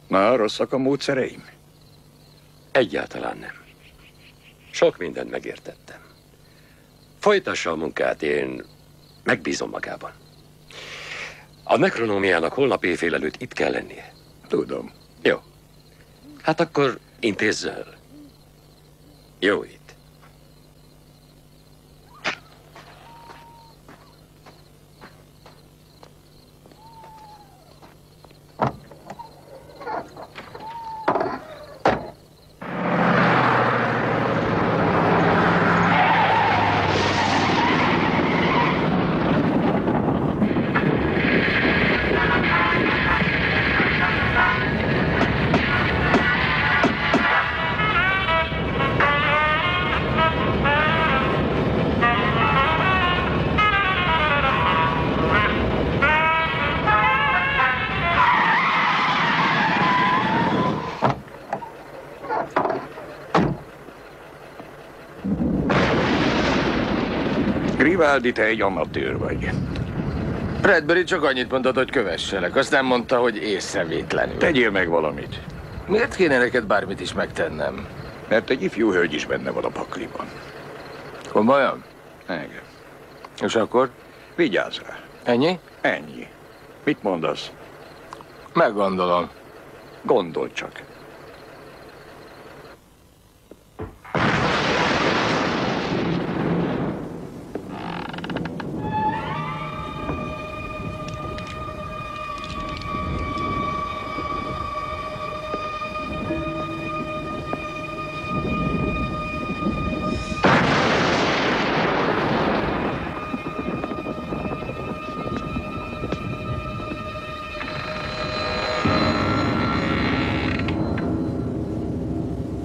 Na, rosszak a módszereim? Egyáltalán nem. Sok mindent megértettem. Folytassa a munkát, én megbízom magában. A nekronómiának holnap éjfél előtt itt kell lennie. Tudom. Jó. Hát akkor intézz el. Jó itt. Grimaldi, te egy amatőr vagy. Bradbury csak annyit mondott, hogy kövesselek. Azt nem mondta, hogy észrevétlenül. Tegyél meg valamit. Miért kéne neked bármit is megtennem? Mert egy ifjú hölgy is benne van a pakliban. Komolyan? Igen. És akkor? Vigyázz rá. Ennyi? Ennyi. Mit mondasz? Meggondolom. Gondolj csak.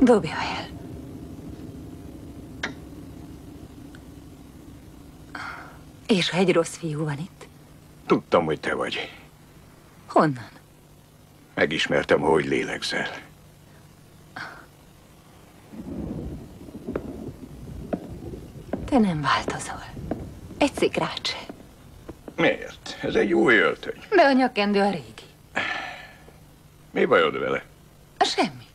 Dobja el. És ha egy rossz fiú van itt? Tudtam, hogy te vagy. Honnan? Megismertem, hogy lélegzel. Te nem változol. Egy szikrát se. Miért? Ez egy új öltöny. De a nyakkendő a régi. Mi bajod vele? Semmi.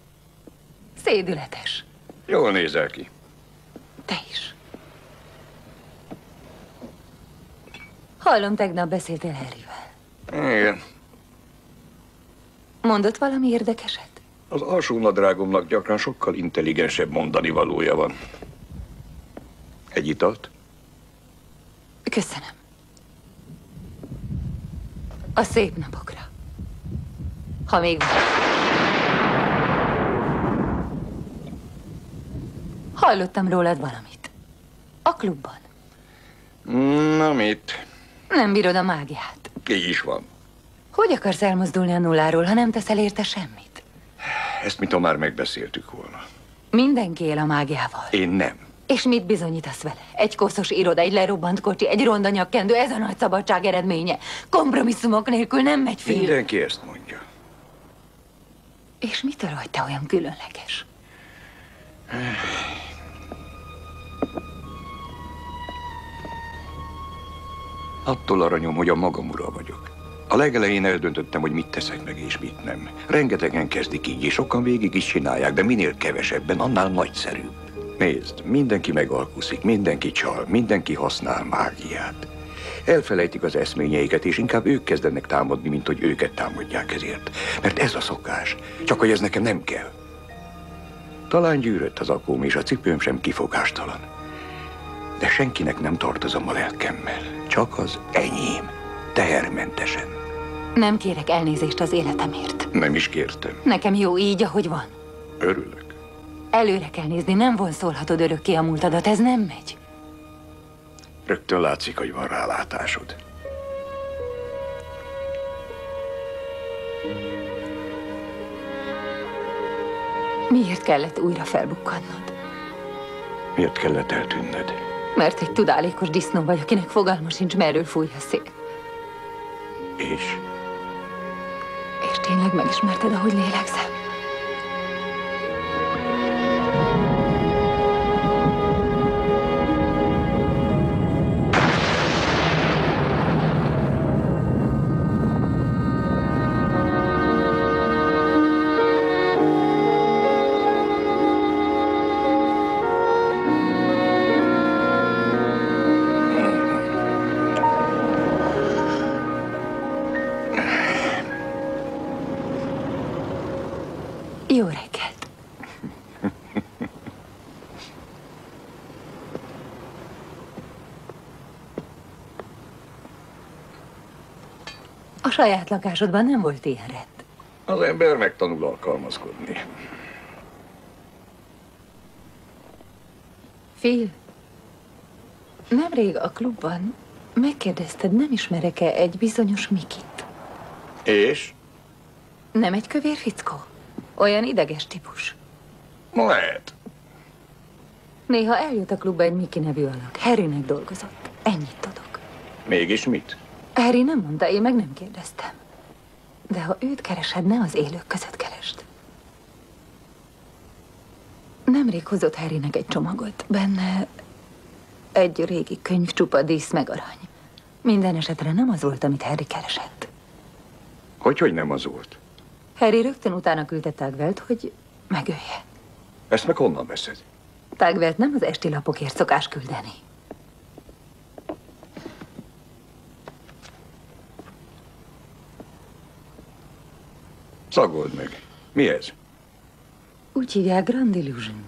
Szédületes. Jól nézel ki. Te is. Hallom, tegnap beszéltél Harryvel. Igen. Mondott valami érdekeset? Az alsó nadrágomnak gyakran sokkal intelligensebb mondani valója van. Egy italt? Köszönöm. A szép napokra. Ha még van. Hallottam rólad valamit. A klubban. Na mit? Nem bírod a mágiát. Ki is van. Hogy akarsz elmozdulni a nulláról, ha nem teszel érte semmit? Ezt mintha már megbeszéltük volna. Mindenki él a mágiával. Én nem. És mit bizonyítasz vele? Egy koszos iroda, egy lerobbant kocsi, egy ronda nyakkendő, ez a nagy szabadság eredménye. Kompromisszumok nélkül nem megy film. Mindenki ezt mondja. És mitől vagy te olyan különleges? Attól aranyom, hogy a magam ura vagyok. A legelején eldöntöttem, hogy mit teszek meg és mit nem. Rengetegen kezdik így, és sokan végig is csinálják, de minél kevesebben, annál nagyszerűbb. Nézd, mindenki megalkuszik, mindenki csal, mindenki használ mágiát. Elfelejtik az eszményeiket, és inkább ők kezdenek támadni, mint hogy őket támadják ezért. Mert ez a szokás, csak hogy ez nekem nem kell. Talán gyűrött az akóm, és a cipőm sem kifogástalan. De senkinek nem tartozom a lelkemmel. Csak az enyém. Tehermentesen. Nem kérek elnézést az életemért. Nem is kértem. Nekem jó így, ahogy van. Örülök. Előre kell nézni, nem vonszolhatod örökké a múltadat, ez nem megy. Rögtön látszik, hogy van rálátásod. Miért kellett újra felbukkannod? Miért kellett eltűnned? Mert egy tudálékos disznó vagy, akinek fogalma sincs, merről fúj a szél. És? És tényleg megismerted, ahogy lélegzel? Jó reggelt! A saját lakásodban nem volt ilyen rend. Az ember megtanul alkalmazkodni. Phil, nemrég a klubban megkérdezted, nem ismerek-e egy bizonyos Mikit? És? Nem egy kövér fickó? Olyan ideges típus. Lehet. Néha eljött a klubba egy Miki nevű alak. Harrynek dolgozott. Ennyit tudok. Mégis mit? Harry nem mondta, én meg nem kérdeztem. De ha őt keresed, ne az élők között keresd. Nemrég hozott Harrynek egy csomagot. Benne Egy régi könyv, csupa dísz meg arany. Minden esetre nem az volt, amit Harry keresett. Hogy nem az volt? Harry rögtön utána küldte Tagwelt, hogy megölje. Ezt meg honnan veszed? Tagwelt nem az esti lapokért szokás küldeni. Szagold meg. Mi ez? Úgy hívják Grand Illusion.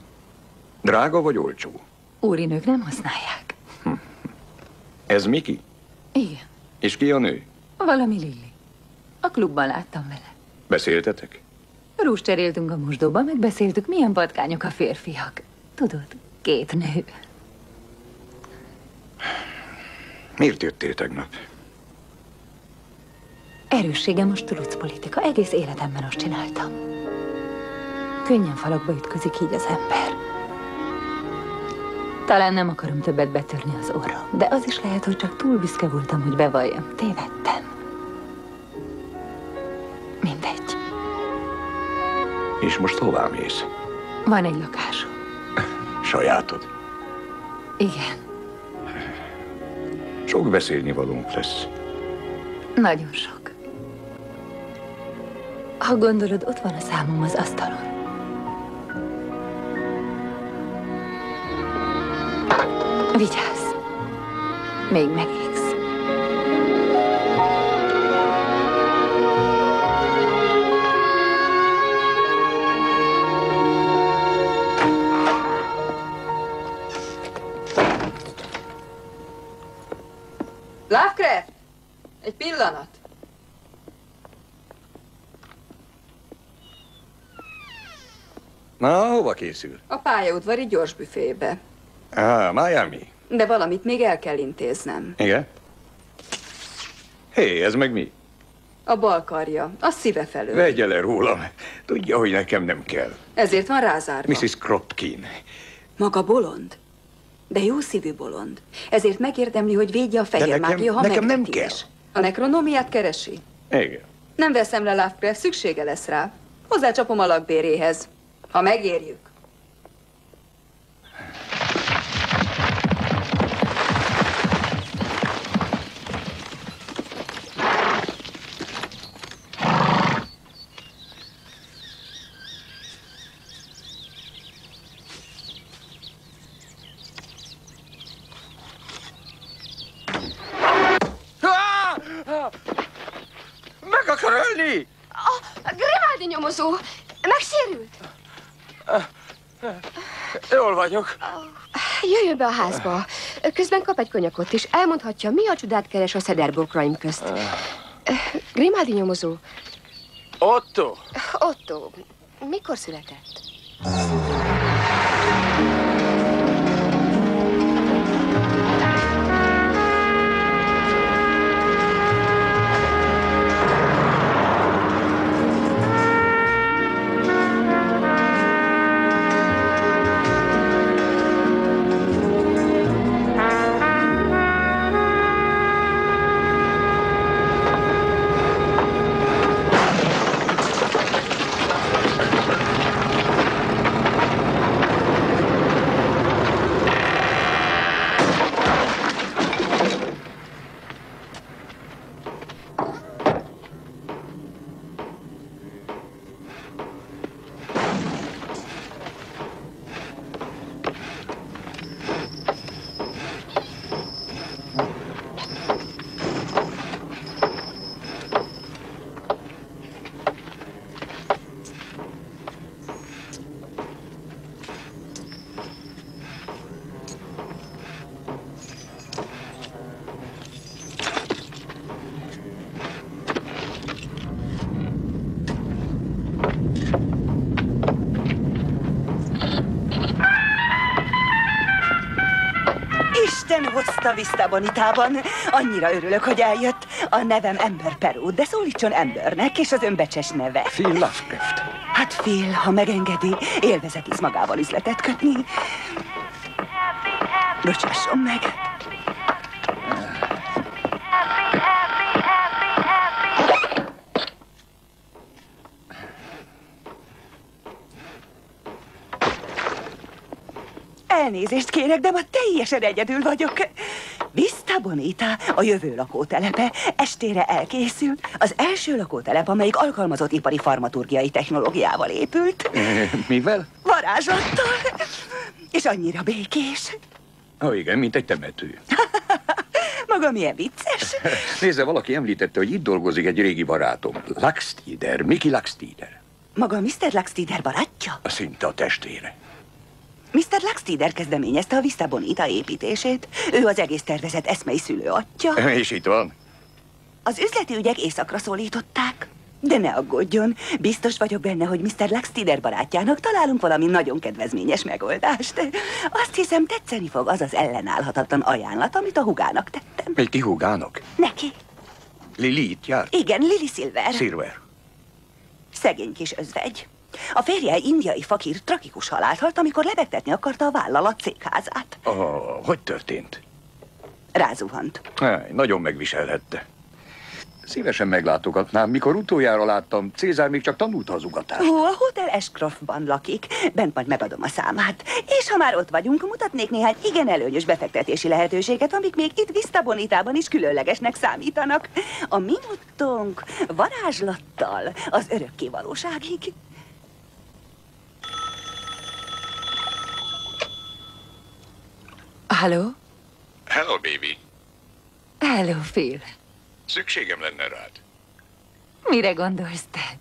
Drága vagy olcsó? Úrinők nem használják. Ez Miki? Igen. És ki a nő? Valami Lily. A klubban láttam vele. Beszéltetek? Rúst cseréltünk a mosdóban, megbeszéltük, milyen patkányok a férfiak. Tudod, 2 nő. Miért jöttél tegnap? Erősségem a strucpolitika. Egész életemben azt csináltam. Könnyen falakba ütközik így az ember. Talán nem akarom többet betörni az orrom, de az is lehet, hogy csak túl büszke voltam, hogy bevalljam. Tévedtem. Mindegy. És most hová mész? Van egy lakásom. Sajátod? Igen. Sok beszélnivalónk lesz. Nagyon sok. Ha gondolod, ott van a számom az asztalon. Vigyázz! Még megégsz. Lovecraft! Egy pillanat! Na, hova készül? A pályaudvari gyorsbüfébe. Miami. De valamit még el kell intéznem. Igen? Hé, ez meg mi? A bal karja, a szíve felől. Vegye le rólam. Tudja, hogy nekem nem kell. Ezért van rázárva. Mrs. Kropkin. Maga bolond? De jó szívű bolond. Ezért megérdemli, hogy védje a fehér mágia, ha nekem nem megteti kell. is. A nekronómiát keresi? Igen. Nem veszem le, Lovecraft, szüksége lesz rá. Hozzácsapom a lakbéréhez. Ha megérjük. Meg akar ölni! A Grimaldi nyomozó megsérült. Jól vagyok. Jöjjön be a házba. Közben kap egy konyakot is. Elmondhatja, mi a csodát keres a szederbokraim közt. Grimaldi nyomozó. Otto. Otto. Mikor született? Isten hozta Vista Bonitában. Annyira örülök, hogy eljött. A nevem Amber Peru, de szólítson Ambernek, és az önbecses neve. Phil Lovecraft. Hát Phil, ha megengedi, élvezetész magával üzletet kötni. Bocsásson meg. Elnézést kérek, de ma teljesen egyedül vagyok. Vista Bonita, a jövő lakótelepe, estére elkészül. Az első lakótelep, amelyik alkalmazott ipari farmaturgiai technológiával épült. Mivel? Varázslattal. És annyira békés. Igen, mint egy temető. Maga milyen vicces. Nézze, valaki említette, hogy itt dolgozik egy régi barátom. Laxtider, Mickey Laxtider. Maga Mr. Laxtider barátja? Szinte a testvére. Mr. Laxtider kezdeményezte a Vista Bonita építését. Ő az egész tervezet eszmei szülőatya. És itt van. Az üzleti ügyek északra szólították. De ne aggódjon, biztos vagyok benne, hogy Mr. Laxtider barátjának találunk valami nagyon kedvezményes megoldást. Azt hiszem, tetszeni fog az az ellenállhatatlan ajánlat, amit a húgának tettem. Egy ki húgának? Neki. Lili itt jár? Igen, Lily Silver. Silver. Szegény kis özvegy. A férje egy indiai fakír tragikus halált halt, amikor lebegtetni akarta a vállalat székházát. Hogy történt? Rázuhant. Nagyon megviselhette. Szívesen meglátogatnám. Mikor utoljára láttam, Cézár még csak tanult az ugatást. A Hotel Ashcroftban lakik. Bent majd megadom a számát. És ha már ott vagyunk, mutatnék néhány igen előnyös befektetési lehetőséget, amik még itt Vista Bonitában is különlegesnek számítanak. A mi mottónk varázslattal az örökké valóságig. Halló? Hello, baby. Hello, Phil. Szükségem lenne rád. Mire gondolsz te?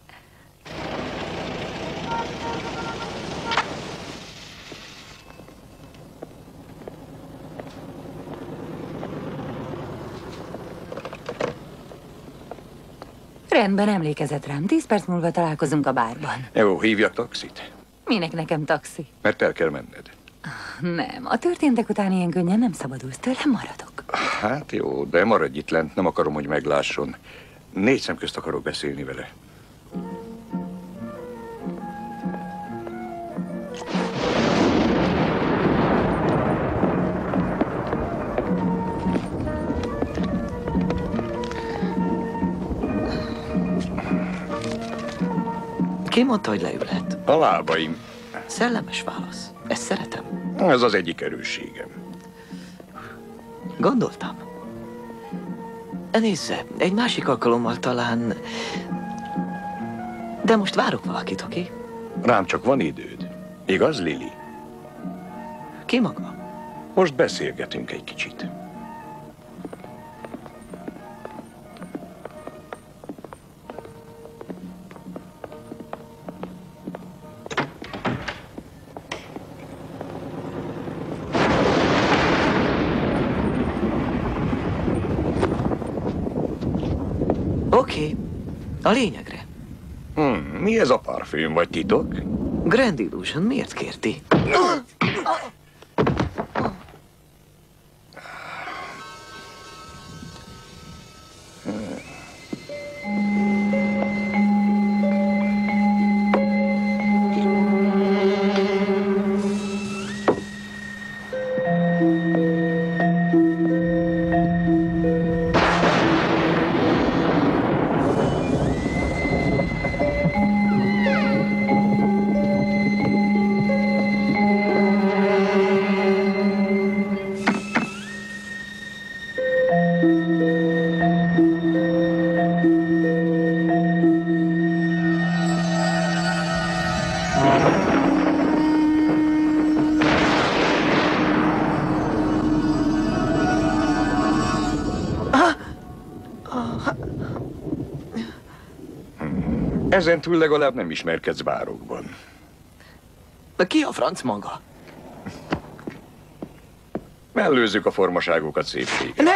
Rendben, emlékezett rám. 10 perc múlva találkozunk a bárban. Jó, hívjak taxit. Minek nekem taxi? Mert el kell menned. Nem, a történtek után ilyen könnyen nem szabadulsz tőlem, maradok. Hát jó, de maradj itt lent, nem akarom, hogy meglásson. 4 szem közt akarok beszélni vele. Ki mondta, hogy leülhet? A lábaim. Szellemes válasz. Ezt szeretem. Ez az egyik erősségem. Gondoltam. Nézze, egy másik alkalommal talán... De most várok valakit, oké? Rám csak van időd. Igaz, Lili? Ki maga? Most beszélgetünk egy kicsit. Oké, a lényegre. Mi ez a parfüm, vagy titok? Grand Illusion, miért kérti? Ezentúl legalább nem ismerkedsz bárokban. De ki a franc maga? Mellőzzük a formaságokat, szépség. Ne!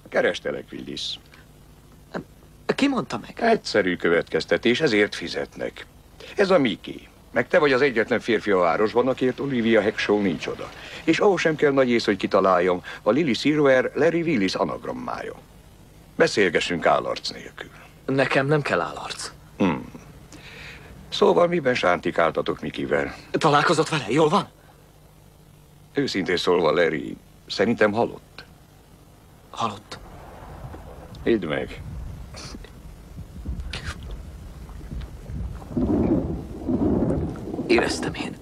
Kerestelek, Willis. Ki mondta meg? Egyszerű következtetés, ezért fizetnek. Ez a Mickey. Meg te vagy az egyetlen férfi a városban, akiért Olivia Hackshaw nincs oda. És ahhoz sem kell nagy ész, hogy kitaláljam, a Lily Silver Larry Willis anagrammája. Beszélgessünk állarc nélkül. Nekem nem kell állarc. Szóval miben sántikáltatok Mickeyvel? Találkozott vele, jól van? Őszintén szólva, Larry, szerintem halott. Halott? Hidd meg. Éreztem én.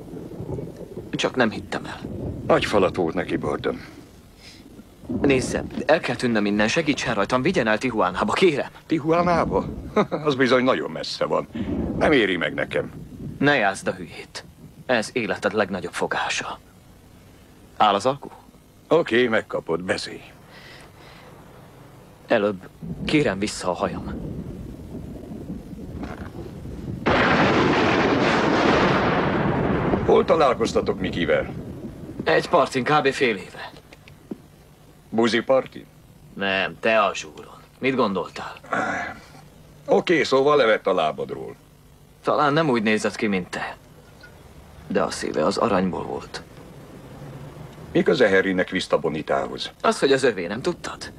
Csak nem hittem el. Nagy falat volt neki, Borden. Nézze, el kell tűnnöm innen, segítsen rajtam, vigyen el Tijuánába, kérem. Tijuánába? Az bizony nagyon messze van. Nem éri meg nekem. Ne játszd a hülyét. Ez életed legnagyobb fogása. Áll az alkú? Oké, megkapod, beszélj. Előbb kérem vissza a hajam. Hol találkoztatok Mikivel? Egy partin, kb. Fél éve. Buzi partin? Nem, te a zsúron. Mit gondoltál? Oké, szóval levett a lábadról. Talán nem úgy nézett ki, mint te. De a szíve az aranyból volt. Mi köze Harrynek Vista Bonitához? Az, hogy az övé, nem tudtad?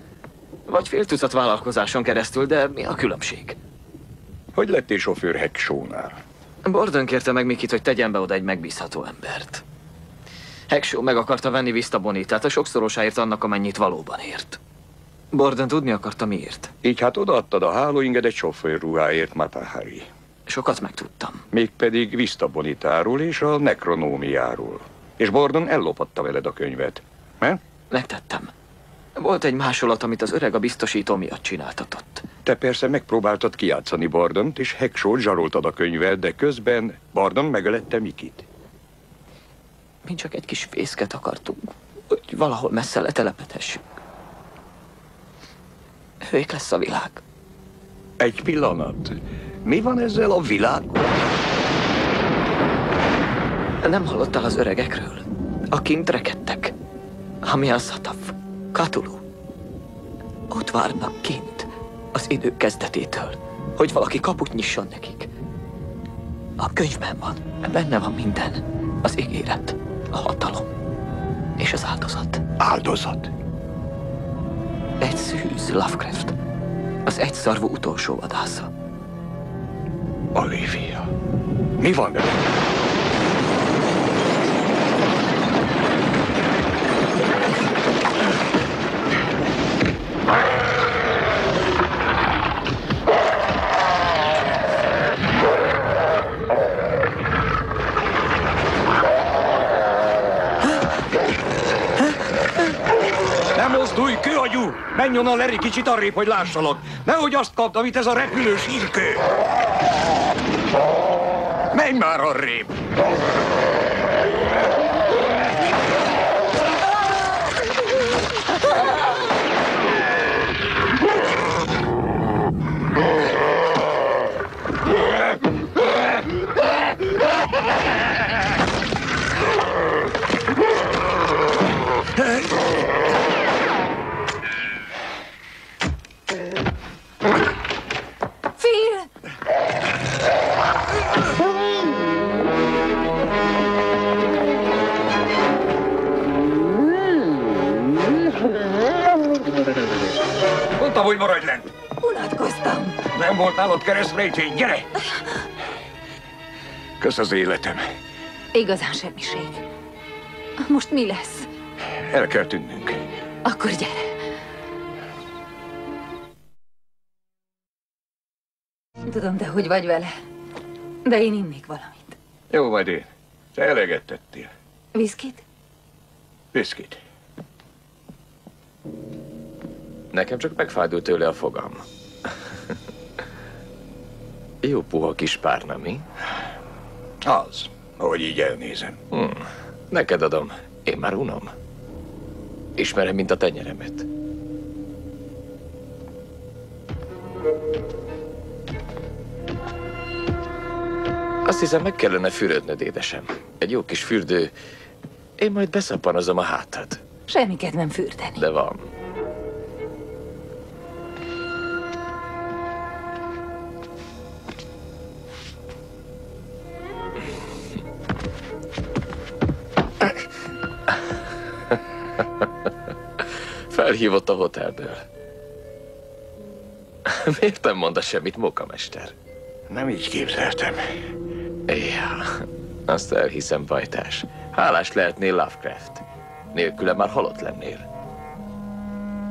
Vagy fél tucat vállalkozáson keresztül, de mi a különbség? Hogy lettél sofőr Hackshaw-nál? Borden kérte meg Mikit, hogy tegyen be oda egy megbízható embert. Hackshaw meg akarta venni Vista Bonitát a sokszorosáért annak, amennyit valóban ért. Borden tudni akarta miért. Így hát odaadtad a hálóinged egy sofőrruháért, Mata Hari. Sokat megtudtam. Mégpedig Vista Bonitáról és a nekronómiáról. És Borden ellopatta veled a könyvet. Megtettem. Volt egy másolat, amit az öreg a biztosító miatt csináltatott. Te persze megpróbáltad kijátszani Bordont, és Hackshaw-t zsaroltad a könyvvel, de közben Borden megölette Mikit. Mi csak egy kis fészket akartunk, hogy valahol messze letelepedhessünk. Hőik lesz a világ. Egy pillanat. Mi van ezzel a világgal? Nem hallottál az öregekről? A kint rekedtek. Hamian Sataf, Cthulhu. Ott várnak kint az idő kezdetétől, hogy valaki kaput nyisson nekik. A könyvben van, benne van minden. Az ígéret, a hatalom és az áldozat. Áldozat? Egy szűz Lovecraft, az egyszarvú utolsó vadásza. Olivia, mi van vele? Nem mozdulj, kőagyú! Menj onnan, Larry, kicsit arrébb, hogy lássalak. Nehogy azt kapd, amit ez a repülős írkő. Menj már arrébb! Phil! Mondtam, hogy maradj lent! Unatkoztam. Nem volt nálad keresztrejtvény, gyere! Kösz az életem. Igazán semmiség. Most mi lesz? El kell tűnnünk. Akkor gyere. Tudom, te hogy vagy vele. De én innék valamit. Jó vagy én. Te eleget tettél. Viszkit? Viszkit. Nekem csak megfájdult tőle a fogam. Jó puha kis párna, mi? Az, ahogy így elnézem. Neked adom. Én már unom. Ismerem, mint a tenyeremet. Azt hiszem, meg kellene fürödnöd, édesem. Egy jó kis fürdő. Én majd beszappanozom a hátad. Semmi kedvem fürdeni. De van. Felhívott a hotelből. Miért nem mondasz semmit, mókamester? Nem így képzeltem. Ja, azt elhiszem, pajtás. Hálás lehetnél Lovecraft. Nélküle már halott lennél.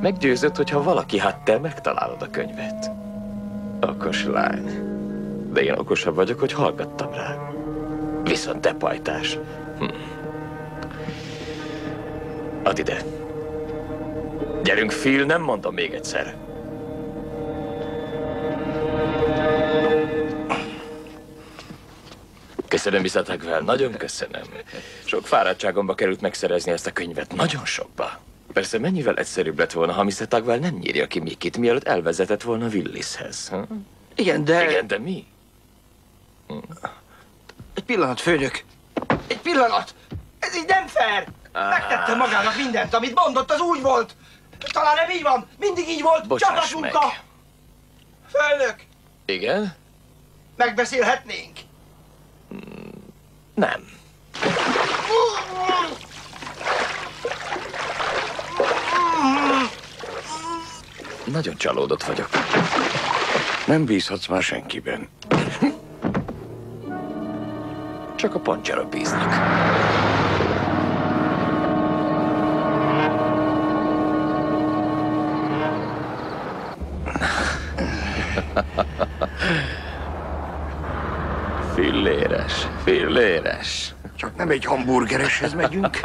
Meggyőzött, hogy ha valaki, hát te megtalálod a könyvet. Okos lány. De én okosabb vagyok, hogy hallgattam rá. Viszont te pajtás. Add ide. Gyerünk, Phil, nem mondom még egyszer. Köszönöm, Mr. Tugwell, nagyon köszönöm. Sok fáradtságomba került megszerezni ezt a könyvet, nagyon sokba. Persze mennyivel egyszerűbb lett volna, ha Mr. Tugwell nem nyírja ki Mickeyt, mielőtt elvezetett volna Willishez. Igen, de... Igen, de mi? Egy pillanat, főnök. Egy pillanat! Ez így nem fair! Megtette magának mindent, amit mondott, az úgy volt! Talán nem így van! Mindig így volt! Bocsáss Csapatmunka! meg. Főnök! Igen? Megbeszélhetnénk? Nem. Nagyon csalódott vagyok. Nem bízhatsz már senkiben. Csak a Poncsara bíznak. Filléres. Csak nem egy hamburgereshez megyünk.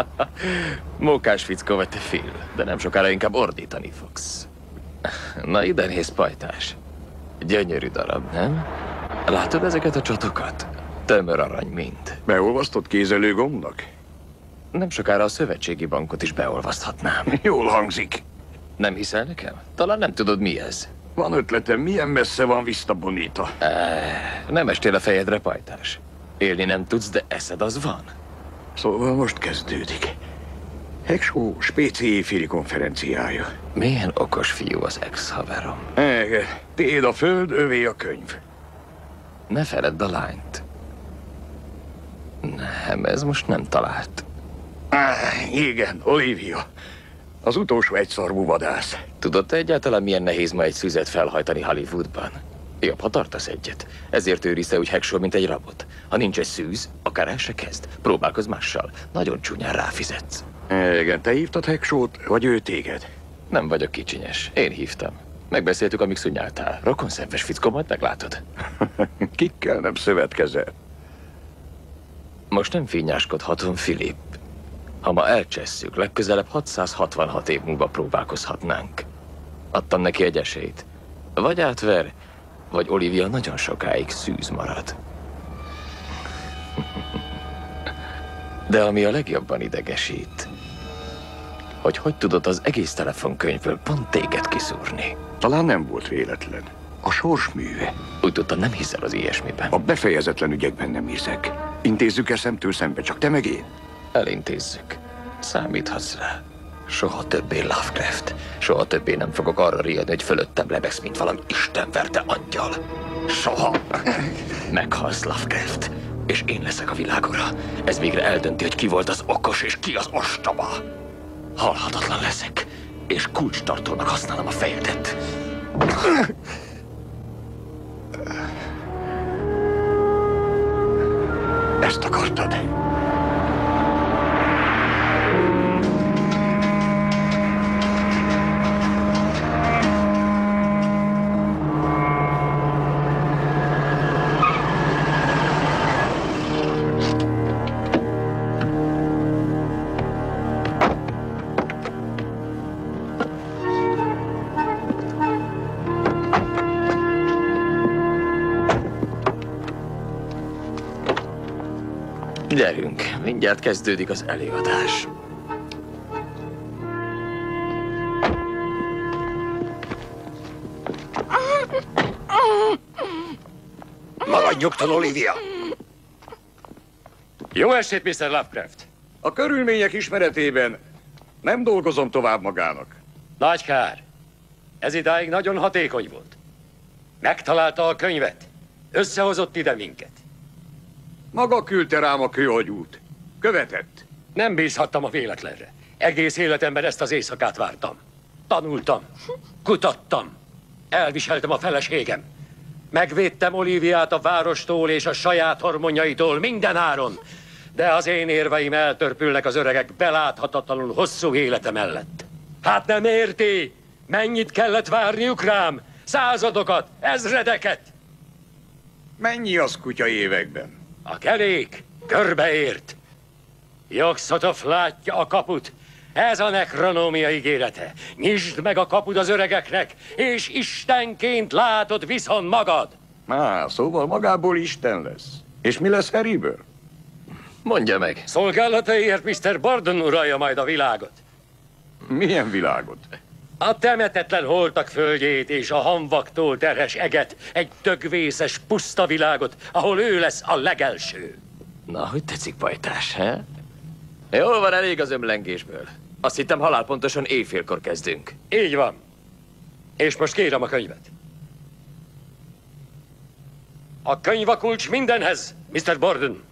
Mókás fickó vagy te, Phil, de nem sokára inkább ordítani fogsz. Na, ide nézz, pajtás. Gyönyörű darab, nem? Látod ezeket a csatokat? Tömör arany mind. Beolvasztott kézelőgombnak? Nem sokára a szövetségi bankot is beolvaszthatnám. Jól hangzik. Nem hiszel nekem? Talán nem tudod, mi ez. Van ötletem, milyen messze van Vista Bonita? Nem estél a fejedre, pajtás. Élni nem tudsz, de eszed az van. Szóval most kezdődik. Hackshaw spéci éjféli konferenciája. Milyen okos fiú az ex-haverom. Tiéd a föld, övé a könyv. Ne feledd a lányt. Nem, ez most nem talált. Igen, Olivia. Az utolsó egyszarvú vadász. Tudod te egyáltalán, milyen nehéz ma egy szüzet felhajtani Hollywoodban? Jobb, ha tartasz egyet. Ezért őrizte úgy Hackshaw, mint egy rabot. Ha nincs egy szűz, akár el se kezd. Próbálkozz mással. Nagyon csúnyán ráfizetsz. Igen, te hívtad Hackshawt, vagy ő téged? Nem vagyok kicsinyes. Én hívtam. Megbeszéltük, amíg szunnyáltál. Rokonszenves fickó, majd meglátod. Kikkel nem szövetkezel? Most nem fényáskodhatom, Philip. Ha ma elcsesszük, legközelebb 666 év múlva próbálkozhatnánk. Adtam neki egy esélyt. Vagy átver, vagy Olivia nagyon sokáig szűz marad. De ami a legjobban idegesít, hogy tudod az egész telefonkönyvből pont téged kiszúrni. Talán nem volt véletlen. A sors műve. Úgy tudtam, nem hiszel az ilyesmiben. A befejezetlen ügyekben nem hiszek. Intézzük-e szemtől szembe, csak te meg én? Elintézzük. Számíthatsz rá. Soha többé, Lovecraft. Soha többé nem fogok arra riadni, hogy fölöttem lebegsz, mint valami istenverte angyal. Soha. Meghalsz, Lovecraft. És én leszek a világura. Ez végre eldönti, hogy ki volt az okos és ki az ostoba. Halhatatlan leszek, és kulcstartónak használom a fejedet. Ezt akartad? Gyerünk, mindjárt kezdődik az előadás. Maradj nyugton, Olivia! Jó estét, Mr. Lovecraft! A körülmények ismeretében nem dolgozom tovább magának. Nagy kár. Ez idáig nagyon hatékony volt. Megtalálta a könyvet. Összehozott ide minket. Maga küldte rám a kőagyút. Követett. Nem bízhattam a véletlenre. Egész életemben ezt az éjszakát vártam. Tanultam. Kutattam. Elviseltem a feleségem. Megvédtem Oliviát a várostól és a saját hormonjaitól minden áron. De az én érveim eltörpülnek az öregek beláthatatlanul hosszú élete mellett. Hát nem érti? Mennyit kellett várniuk rám? Századokat, ezredeket. Mennyi az kutya években? A kerék Körbeért. Jogszotov látja a kaput. Ez a nekronómia ígérete. Nyisd meg a kaput az öregeknek, és istenként látod viszont magad. Szóval magából Isten lesz. És mi lesz Harryből? Mondja meg. Szolgálataiért Mr. Borden uralja majd a világot. Milyen világot? A temetetlen holtak földjét és a hamvaktól terhes eget, egy dögvészes, puszta világot, ahol ő lesz a legelső. Na, hogy tetszik, pajtás, he? Jól van, elég az ömlengésből. Azt hittem halálpontosan éjfélkor kezdünk. Így van. És most kérem a könyvet. A könyv a kulcs mindenhez, Mr. Borden.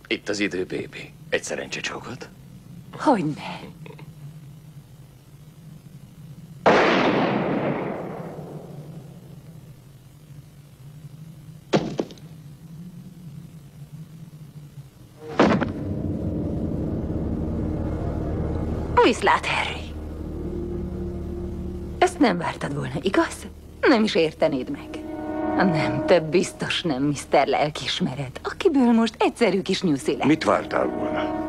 Itt az idő, baby. Egy szerencsecsókot? Hogyne. Viszlát, Harry. Ezt nem vártad volna, igaz? Nem is értenéd meg. Nem, te biztos nem, Mr. Lelkiismeret, akiből most egyszerű kis nyuszi lett. Mit vártál volna?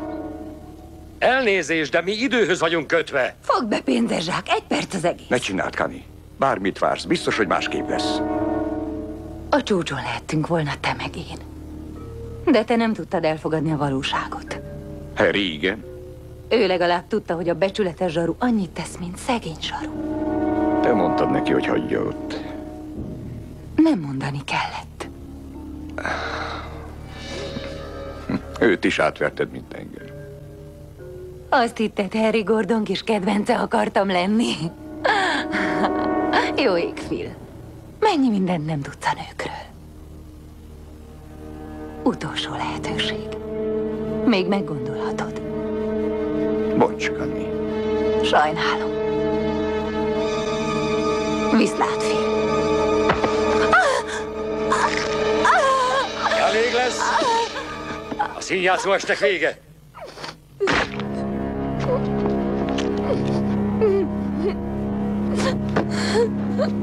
Elnézést, de mi időhöz vagyunk kötve. Fogd be, pénzezsák, 1 perc az egész. Ne csináld, Kani. Bármit vársz, biztos, hogy másképp lesz. A csúcson lehettünk volna, te meg én. De te nem tudtad elfogadni a valóságot. Harry, igen. Ő legalább tudta, hogy a becsületes zsaru annyit tesz, mint szegény zsaru. Te mondtad neki, hogy hagyja ott. Nem mondani kellett. Őt is átverted, mint engem. Azt hitted, Harry Gordon kis kedvence akartam lenni? Jó ég, Phil. Mennyi mindent nem tudsz a nőkről. Utolsó lehetőség. Még meggondolhatod. Bonts, Kani. Sajnálom. Viszlát, Phil. Elég lesz. A színjátszó estek vége.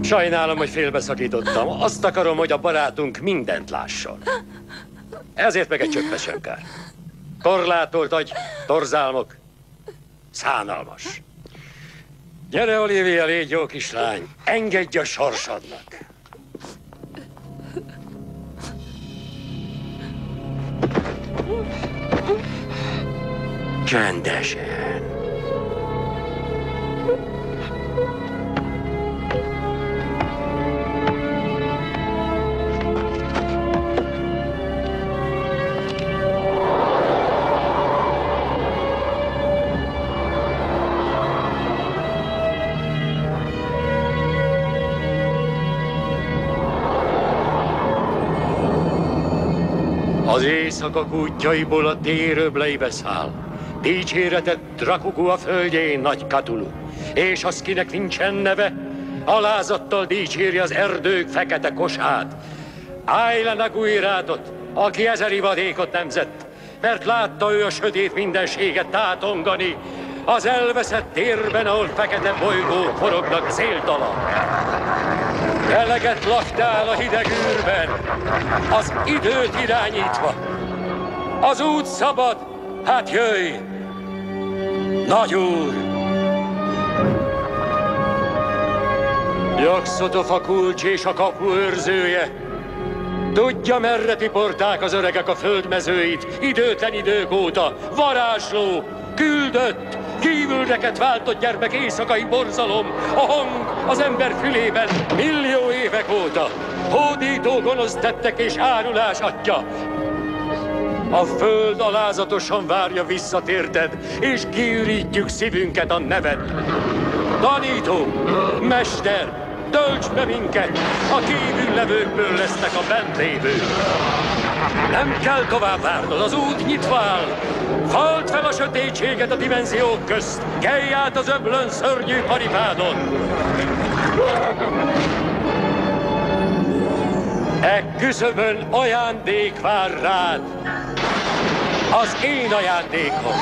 Sajnálom, hogy félbeszakítottam. Azt akarom, hogy a barátunk mindent lásson. Ezért meg egy csöppet sem kár. Korlátolt agy, torzálmok, szánalmas. Gyere, Olivia, légy jó kislány, engedj a sorsodnak. Csendesen. Az éjszaka kútjaiból a téröbleibe száll. Dicséretet Drakugu a földjén, nagy Cthulhu. És az, kinek nincsen neve, alázattal dicséri az erdők fekete kosát. Ayla Naguirátot, aki 1000 ivadékot nemzett, mert látta ő a sötét mindenséget tátongani, az elveszett térben, ahol fekete bolygók forognak céltalan. Eleget laktál a hideg űrben, az időt irányítva. Az út szabad, hát jöjj! Nagy úr! Jogszotov a kulcs és a kapu őrzője. Tudja, merre tiporták az öregek a földmezőit, időtlen idők óta. Varázsló, küldött, kívülreket váltott gyermek éjszakai borzalom, a hang az ember fülében millió évek óta. Hódító gonosz tettek és árulás atya. A föld alázatosan várja visszatérted, és kiürítjük szívünket a neved. Tanító, mester, tölts be minket, a kívüllevőkből lesznek a bent lévők. Nem kell tovább várnod, az út nyitva áll. Fald fel a sötétséget a dimenziók közt, kelj át az öblön szörnyű paripádon. Küszöbön ajándék vár rád. Az én ajándékom.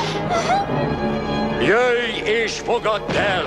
Jöjj és fogadd el!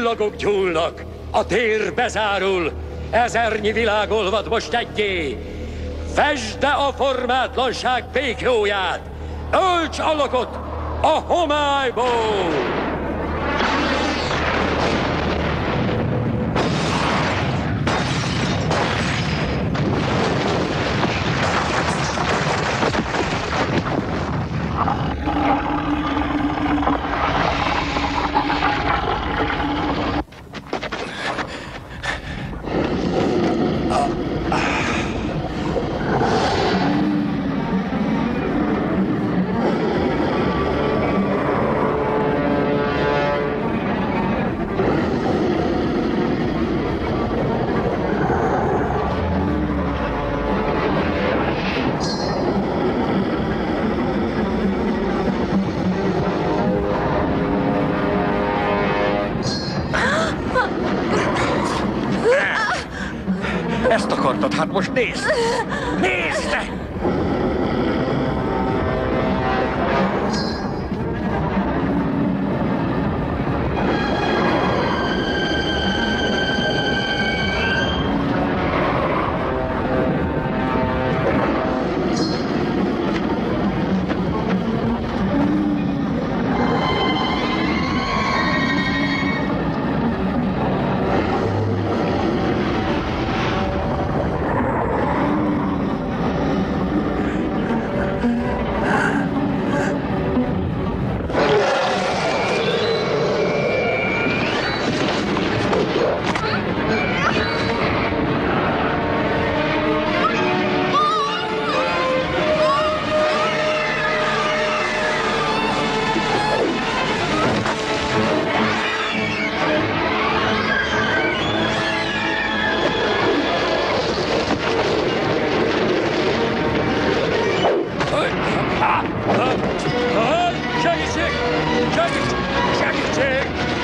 csillagok gyúlnak, a tér bezárul, ezernyi világ olvad most egyé. Fesd be a formátlanság békjóját, ölts alakot a homályból! Ezt akartad, hát most nézd! Nézd!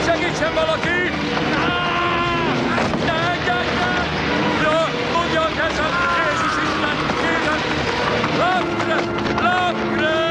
Segítsen valaki! Ne engedje! Mondja a kezem! Jézus Isten! Kérem! Lapre! Lapre!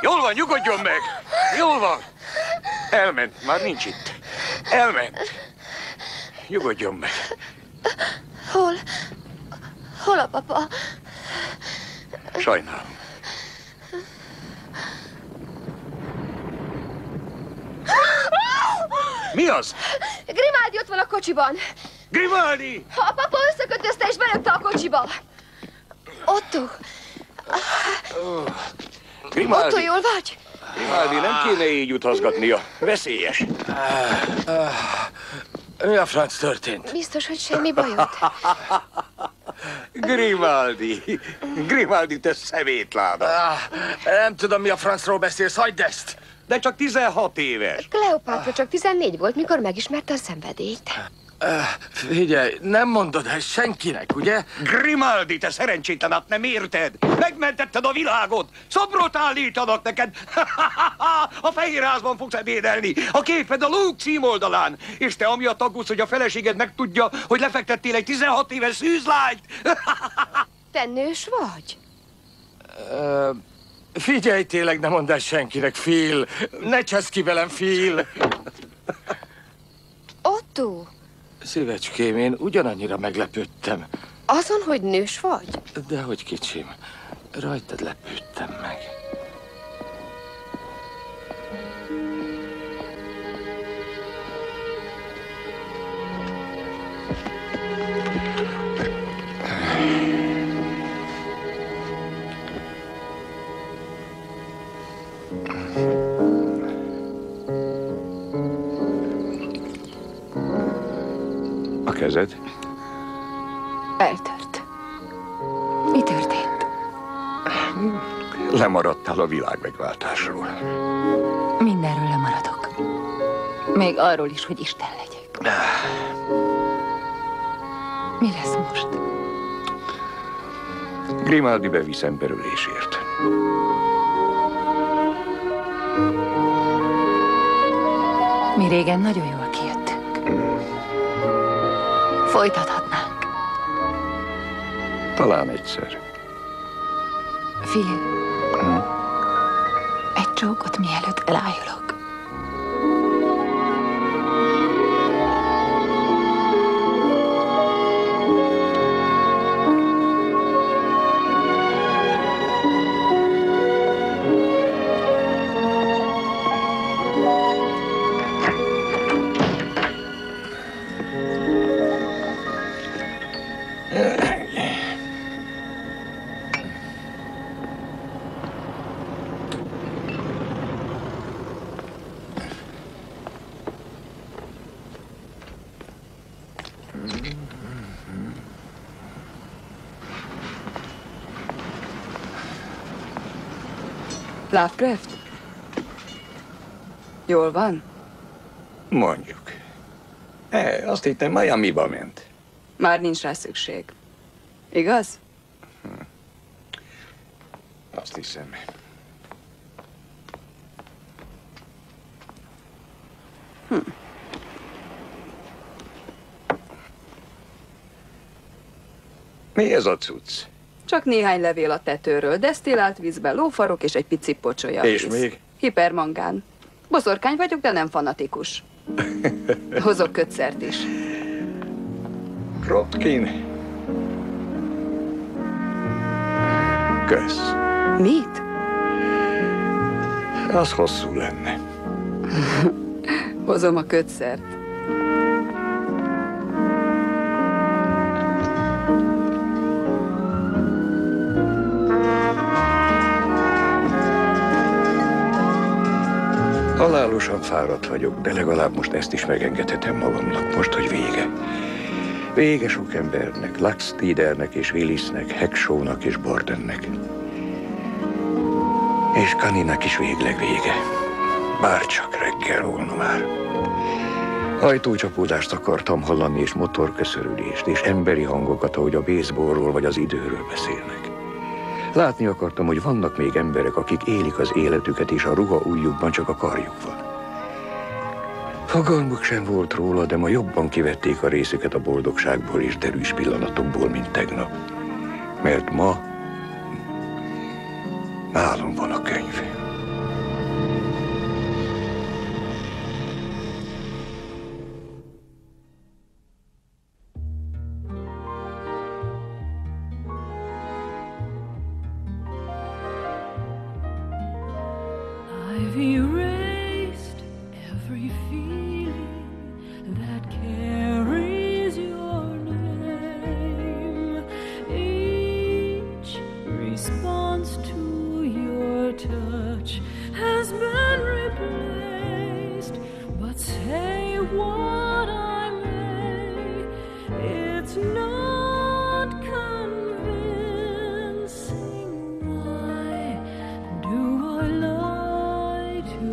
Jól van, nyugodjon meg! Jól van! Elment, már nincs itt. Elment. Nyugodjon meg. Hol a papa? Sajnálom. Mi az? Grimaldi ott van a kocsiban. Grimaldi! A papa összekötözte és belökte a kocsiba. Otto. Grimaldi! Otto, jól vagy? Grimaldi, nem kéne így utazgatnia. Veszélyes. Mi a franc történt? Biztos, hogy semmi bajod. Grimaldi! Grimaldi, te szemétláda! Nem tudom, mi a francról beszélsz, hagyd ezt! De csak 16 éves. Kleopátra csak 14 volt, mikor megismerte a szenvedélyt. Figyelj, nem mondod ezt senkinek, ugye? Grimaldi, te szerencsétlen, hát nem érted? Megmentetted a világot! Szobrot állítanak neked! A Fehérházban fogsz ebédelni! A képed a Louvre címoldalán! És te amiatt aggódsz, hogy a feleséged megtudja, hogy lefektettél egy 16 éves szűzlányt! Te nős vagy? Figyelj, tényleg, ne mondd ezt senkinek, Phil! Ne csesz ki velem, Phil! Otto! Szívecském, én ugyanannyira meglepődtem. Azon, hogy nős vagy? Dehogy, kicsim. Rajtad lepődtem meg. kezed? Eltört. Mi történt? Lemaradtál a világmegváltásról. Mindenről lemaradok. Még arról is, hogy Isten legyek. Mi lesz most? Grimaldi bevisz emberölésért. Mi régen nagyon jól kijöttünk. Folytathatnánk. Talán egyszer. Phil, egy csókot mielőtt elájulok. Lovecraft? Jól van? Mondjuk. Azt hittem, Miamiba ment. Már nincs rá szükség. Igaz? Azt hiszem. Mi ez a cucc? Csak néhány levél a tetőről, desztillált vízbe, lófarok és egy pici pocsolya. És még? Hipermangán. Boszorkány vagyok, de nem fanatikus. Hozok kötszert is. Kropotkin. Kösz. Mit? Az hosszú lenne. Hozom a kötszert. Halálosan fáradt vagyok, de legalább most ezt is megengedhetem magamnak, most, hogy vége. Vége sok embernek, Laxtidernek és Willisnek, Hackshawnak és Bordennek. És Kaninak is végleg vége. Bár csak reggel volna már. Ajtócsapódást akartam hallani, és motorköszörülést, és emberi hangokat, ahogy a baseballról vagy az időről beszélnek. Látni akartam, hogy vannak még emberek, akik élik az életüket, és a ruha ujjukban csak a karjuk van. Fogalmuk sem volt róla, de ma jobban kivették a részüket a boldogságból és derűs pillanatokból, mint tegnap. Mert ma nálam van a könyv. I've erased every feeling that carries your name. Each response to your touch has been replaced. But say what I may, it's not convincing. Why do I lie to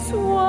swallow.